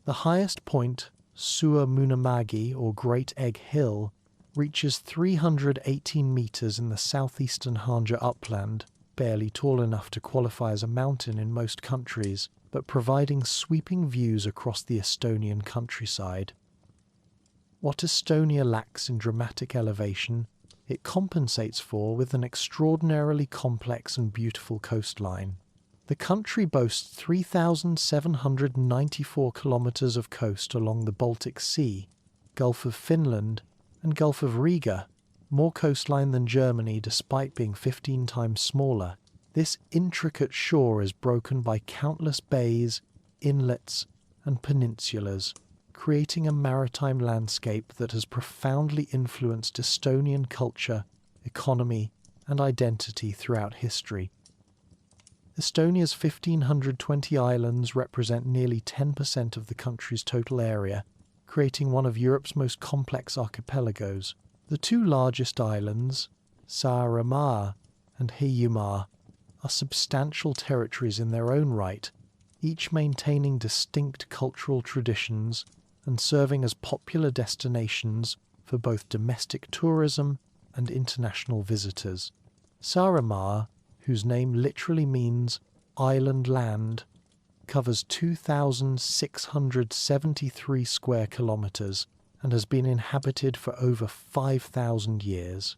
The highest point, Suur-Munamägi, or Great Egg Hill, reaches 318 meters in the southeastern Haanja upland, barely tall enough to qualify as a mountain in most countries, but providing sweeping views across the Estonian countryside. What Estonia lacks in dramatic elevation, it compensates for with an extraordinarily complex and beautiful coastline. The country boasts 3,794 kilometers of coast along the Baltic Sea, Gulf of Finland, and Gulf of Riga, more coastline than Germany despite being 15 times smaller. This intricate shore is broken by countless bays, inlets, and peninsulas, creating a maritime landscape that has profoundly influenced Estonian culture, economy, and identity throughout history. Estonia's 1,520 islands represent nearly 10% of the country's total area, creating one of Europe's most complex archipelagos. The 2 largest islands, Saaremaa and Hiiumaa, are substantial territories in their own right, each maintaining distinct cultural traditions and serving as popular destinations for both domestic tourism and international visitors. Saaremaa, whose name literally means island land, covers 2,673 square kilometers and has been inhabited for over 5,000 years.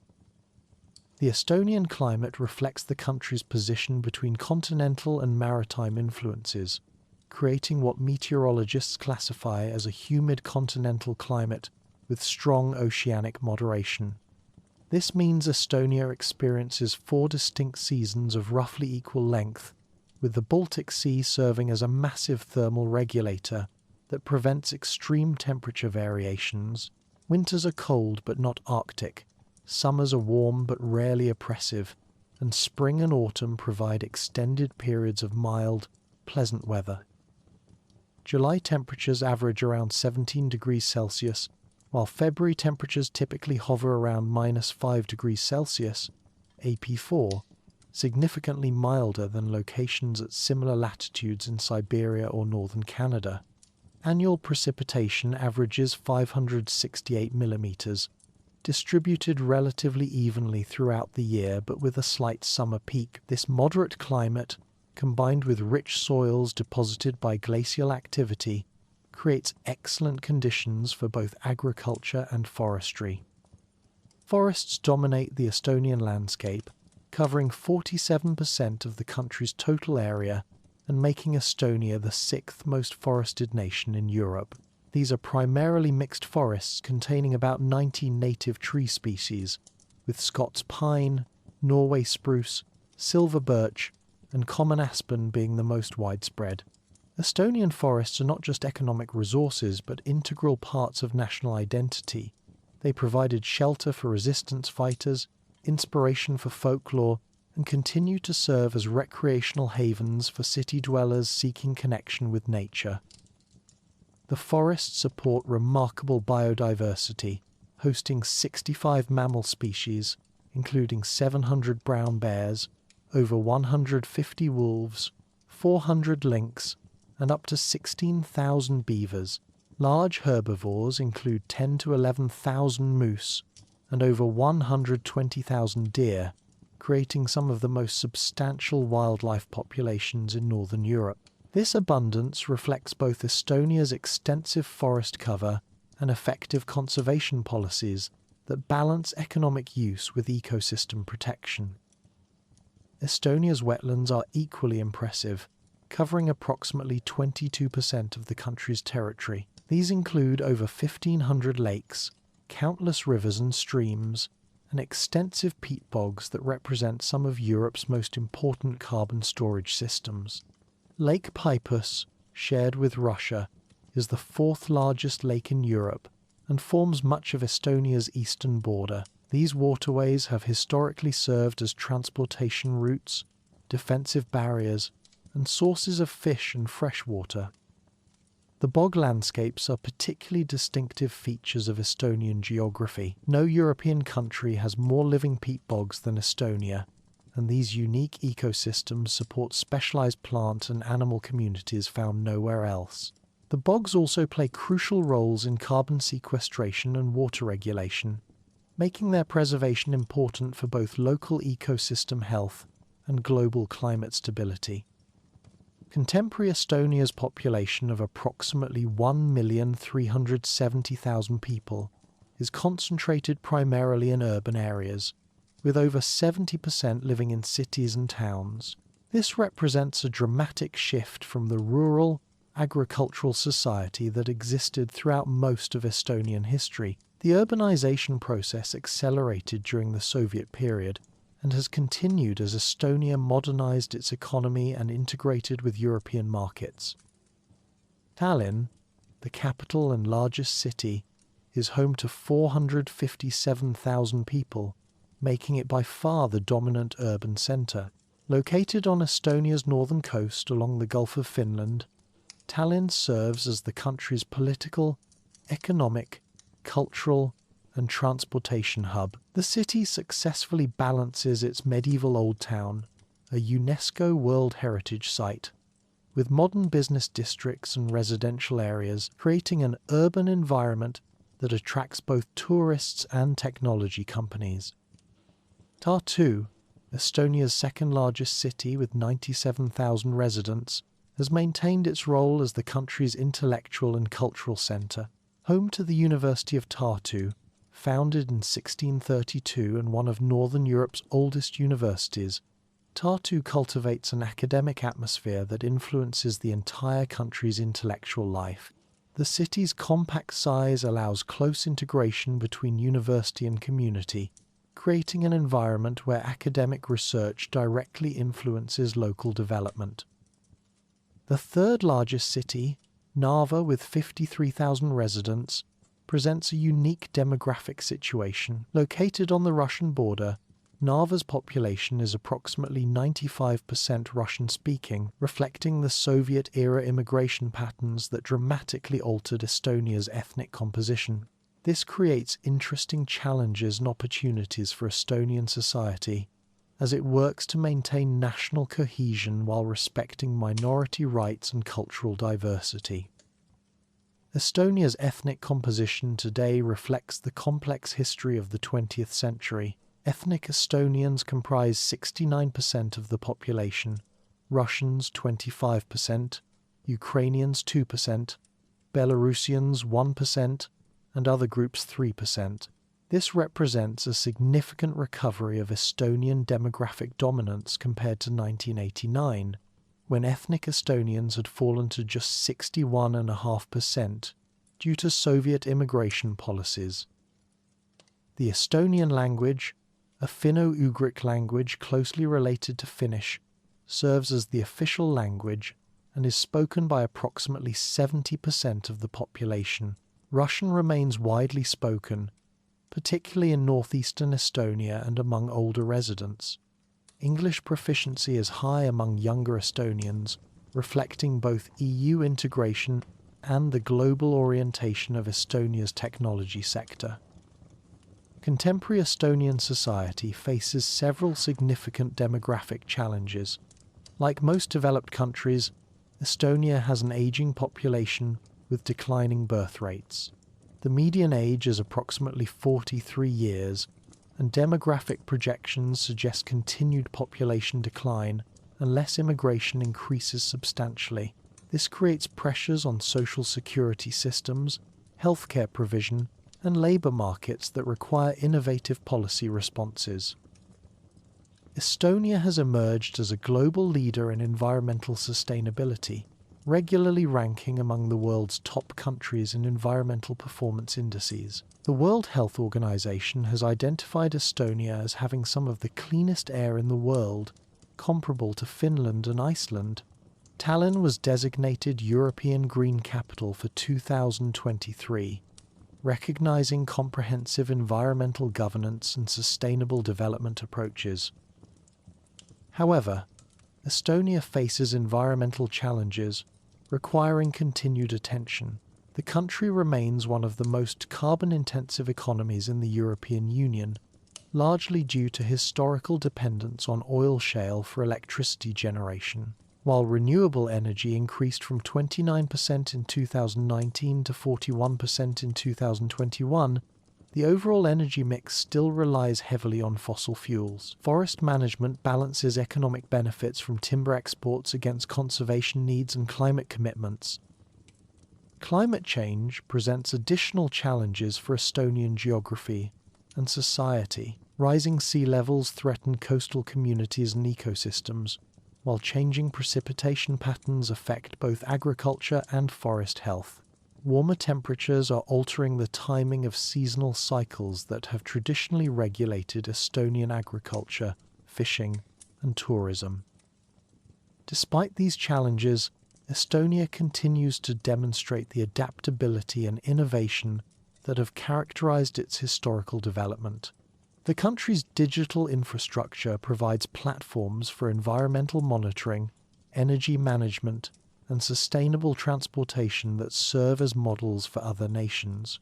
The Estonian climate reflects the country's position between continental and maritime influences, creating what meteorologists classify as a humid continental climate with strong oceanic moderation. This means Estonia experiences 4 distinct seasons of roughly equal length, with the Baltic Sea serving as a massive thermal regulator that prevents extreme temperature variations. Winters are cold but not Arctic, summers are warm but rarely oppressive, and spring and autumn provide extended periods of mild, pleasant weather. July temperatures average around 17 degrees Celsius, while February temperatures typically hover around -5 degrees Celsius, AP4, significantly milder than locations at similar latitudes in Siberia or northern Canada. Annual precipitation averages 568 millimeters, distributed relatively evenly throughout the year but with a slight summer peak. This moderate climate, combined with rich soils deposited by glacial activity, creates excellent conditions for both agriculture and forestry. Forests dominate the Estonian landscape, covering 47% of the country's total area and making Estonia the sixth most forested nation in Europe. These are primarily mixed forests containing about 90 native tree species, with Scots pine, Norway spruce, silver birch, and common aspen being the most widespread. Estonian forests are not just economic resources but integral parts of national identity. They provided shelter for resistance fighters, inspiration for folklore, and continue to serve as recreational havens for city dwellers seeking connection with nature. The forests support remarkable biodiversity, hosting 65 mammal species, including 700 brown bears, over 150 wolves, 400 lynx, and up to 16,000 beavers. Large herbivores include 10 to 11,000 moose and over 120,000 deer, creating some of the most substantial wildlife populations in northern Europe. This abundance reflects both Estonia's extensive forest cover and effective conservation policies that balance economic use with ecosystem protection. Estonia's wetlands are equally impressive, covering approximately 22% of the country's territory. These include over 1,500 lakes, countless rivers and streams, and extensive peat bogs that represent some of Europe's most important carbon storage systems. Lake Peipus, shared with Russia, is the fourth largest lake in Europe and forms much of Estonia's eastern border. These waterways have historically served as transportation routes, defensive barriers, and sources of fish and fresh water. The bog landscapes are particularly distinctive features of Estonian geography. No European country has more living peat bogs than Estonia, and these unique ecosystems support specialized plant and animal communities found nowhere else. The bogs also play crucial roles in carbon sequestration and water regulation, making their preservation important for both local ecosystem health and global climate stability. Contemporary Estonia's population of approximately 1,370,000 people is concentrated primarily in urban areas, with over 70% living in cities and towns. This represents a dramatic shift from the rural, agricultural society that existed throughout most of Estonian history. The urbanization process accelerated during the Soviet period and has continued as Estonia modernized its economy and integrated with European markets. Tallinn, the capital and largest city, is home to 457,000 people, making it by far the dominant urban centre. Located on Estonia's northern coast along the Gulf of Finland, Tallinn serves as the country's political, economic, cultural, and transportation hub. The city successfully balances its medieval old town, a UNESCO World Heritage Site, with modern business districts and residential areas, creating an urban environment that attracts both tourists and technology companies. Tartu, Estonia's second-largest city with 97,000 residents, has maintained its role as the country's intellectual and cultural centre. Home to the University of Tartu, founded in 1632 and one of Northern Europe's oldest universities, Tartu cultivates an academic atmosphere that influences the entire country's intellectual life. The city's compact size allows close integration between university and community, creating an environment where academic research directly influences local development. The third largest city, Narva, with 53,000 residents, presents a unique demographic situation. Located on the Russian border, Narva's population is approximately 95% Russian-speaking, reflecting the Soviet-era immigration patterns that dramatically altered Estonia's ethnic composition. This creates interesting challenges and opportunities for Estonian society, as it works to maintain national cohesion while respecting minority rights and cultural diversity. Estonia's ethnic composition today reflects the complex history of the 20th century. Ethnic Estonians comprise 69% of the population, Russians 25%, Ukrainians 2%, Belarusians 1%, and other groups 3%. This represents a significant recovery of Estonian demographic dominance compared to 1989, when ethnic Estonians had fallen to just 61.5% due to Soviet immigration policies. The Estonian language, a Finno-Ugric language closely related to Finnish, serves as the official language and is spoken by approximately 70% of the population. Russian remains widely spoken, particularly in northeastern Estonia and among older residents. English proficiency is high among younger Estonians, reflecting both EU integration and the global orientation of Estonia's technology sector. Contemporary Estonian society faces several significant demographic challenges. Like most developed countries, Estonia has an aging population with declining birth rates. The median age is approximately 43 years, and demographic projections suggest continued population decline unless immigration increases substantially. This creates pressures on social security systems, healthcare provision, and labour markets that require innovative policy responses. Estonia has emerged as a global leader in environmental sustainability, regularly ranking among the world's top countries in environmental performance indices. The World Health Organization has identified Estonia as having some of the cleanest air in the world, comparable to Finland and Iceland. Tallinn was designated European Green Capital for 2023, recognizing comprehensive environmental governance and sustainable development approaches. However, Estonia faces environmental challenges requiring continued attention. The country remains one of the most carbon-intensive economies in the European Union, largely due to historical dependence on oil shale for electricity generation. While renewable energy increased from 29% in 2019 to 41% in 2021, the overall energy mix still relies heavily on fossil fuels. Forest management balances economic benefits from timber exports against conservation needs and climate commitments. Climate change presents additional challenges for Estonian geography and society. Rising sea levels threaten coastal communities and ecosystems, while changing precipitation patterns affect both agriculture and forest health. Warmer temperatures are altering the timing of seasonal cycles that have traditionally regulated Estonian agriculture, fishing, and tourism. Despite these challenges, Estonia continues to demonstrate the adaptability and innovation that have characterized its historical development. The country's digital infrastructure provides platforms for environmental monitoring, energy management, and sustainable transportation that serve as models for other nations.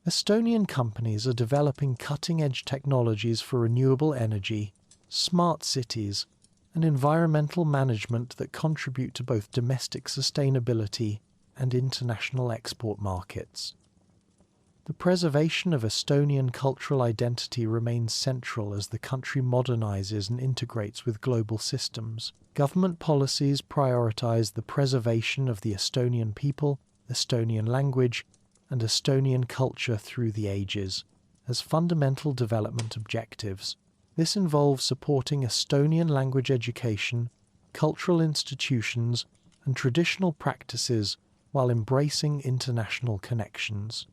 Estonian companies are developing cutting-edge technologies for renewable energy, smart cities, and environmental management that contribute to both domestic sustainability and international export markets. The preservation of Estonian cultural identity remains central as the country modernizes and integrates with global systems. Government policies prioritize the preservation of the Estonian people, Estonian language, and Estonian culture through the ages as fundamental development objectives. This involves supporting Estonian language education, cultural institutions, and traditional practices while embracing international connections.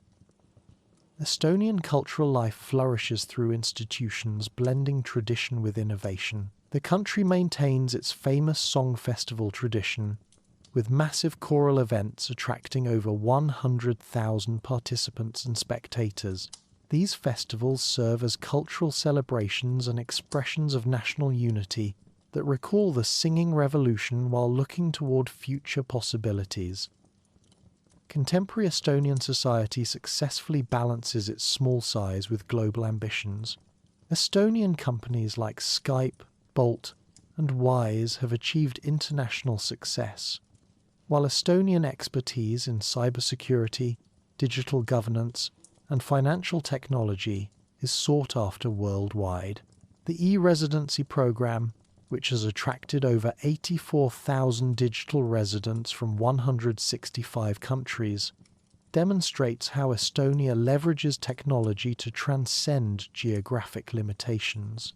Estonian cultural life flourishes through institutions blending tradition with innovation. The country maintains its famous song festival tradition, with massive choral events attracting over 100,000 participants and spectators. These festivals serve as cultural celebrations and expressions of national unity that recall the singing revolution while looking toward future possibilities. Contemporary Estonian society successfully balances its small size with global ambitions. Estonian companies like Skype, Bolt, and Wise have achieved international success, while Estonian expertise in cybersecurity, digital governance, and financial technology is sought after worldwide. The e-residency program, which has attracted over 84,000 digital residents from 165 countries, demonstrates how Estonia leverages technology to transcend geographic limitations.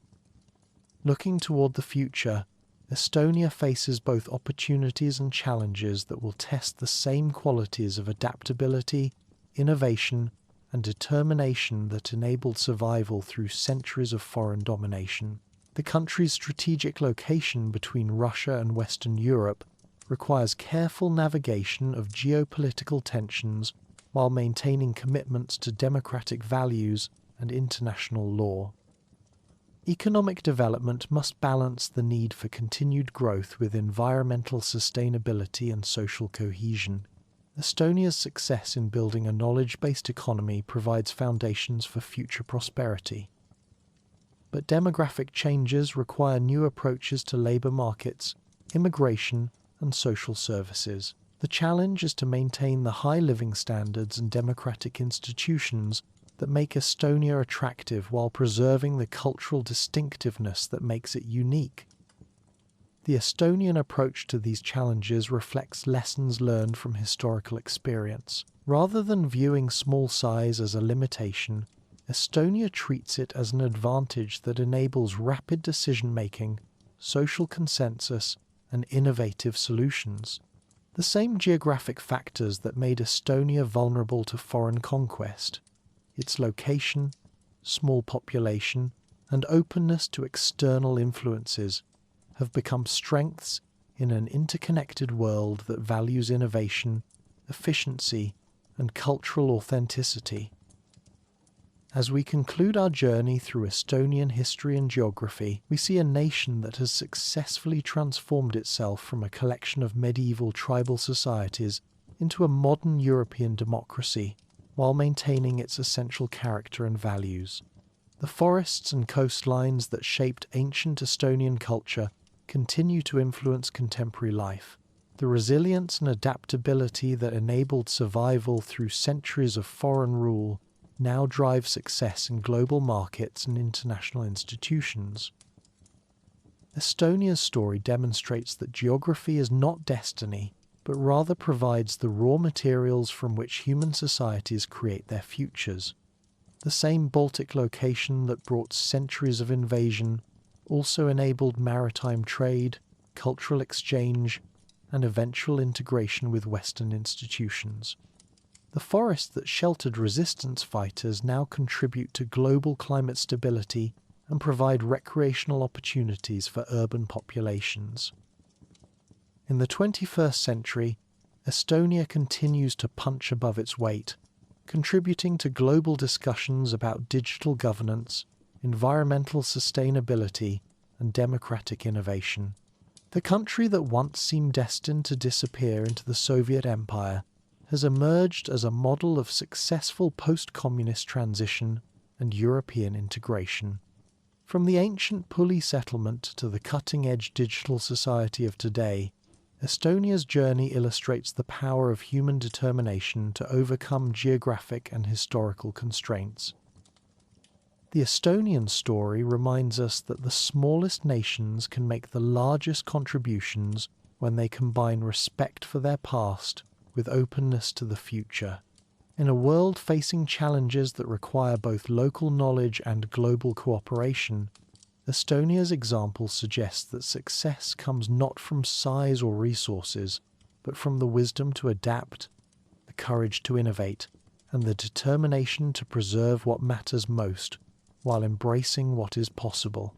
Looking toward the future, Estonia faces both opportunities and challenges that will test the same qualities of adaptability, innovation, and determination that enabled survival through centuries of foreign domination. The country's strategic location between Russia and Western Europe requires careful navigation of geopolitical tensions while maintaining commitments to democratic values and international law. Economic development must balance the need for continued growth with environmental sustainability and social cohesion. Estonia's success in building a knowledge-based economy provides foundations for future prosperity. But demographic changes require new approaches to labour markets, immigration, and social services. The challenge is to maintain the high living standards and democratic institutions that make Estonia attractive while preserving the cultural distinctiveness that makes it unique. The Estonian approach to these challenges reflects lessons learned from historical experience. Rather than viewing small size as a limitation, Estonia treats it as an advantage that enables rapid decision-making, social consensus, and innovative solutions. The same geographic factors that made Estonia vulnerable to foreign conquest, its location, small population, and openness to external influences, have become strengths in an interconnected world that values innovation, efficiency, and cultural authenticity. As we conclude our journey through Estonian history and geography, we see a nation that has successfully transformed itself from a collection of medieval tribal societies into a modern European democracy, while maintaining its essential character and values. The forests and coastlines that shaped ancient Estonian culture continue to influence contemporary life. The resilience and adaptability that enabled survival through centuries of foreign rule now drive success in global markets and international institutions. Estonia's story demonstrates that geography is not destiny, but rather provides the raw materials from which human societies create their futures. The same Baltic location that brought centuries of invasion also enabled maritime trade, cultural exchange, and eventual integration with Western institutions. The forests that sheltered resistance fighters now contribute to global climate stability and provide recreational opportunities for urban populations. In the 21st century, Estonia continues to punch above its weight, contributing to global discussions about digital governance, environmental sustainability, and democratic innovation. The country that once seemed destined to disappear into the Soviet Empire has emerged as a model of successful post-communist transition and European integration. From the ancient Puli settlement to the cutting-edge digital society of today, Estonia's journey illustrates the power of human determination to overcome geographic and historical constraints. The Estonian story reminds us that the smallest nations can make the largest contributions when they combine respect for their past with openness to the future. In a world facing challenges that require both local knowledge and global cooperation, Estonia's example suggests that success comes not from size or resources, but from the wisdom to adapt, the courage to innovate, and the determination to preserve what matters most while embracing what is possible.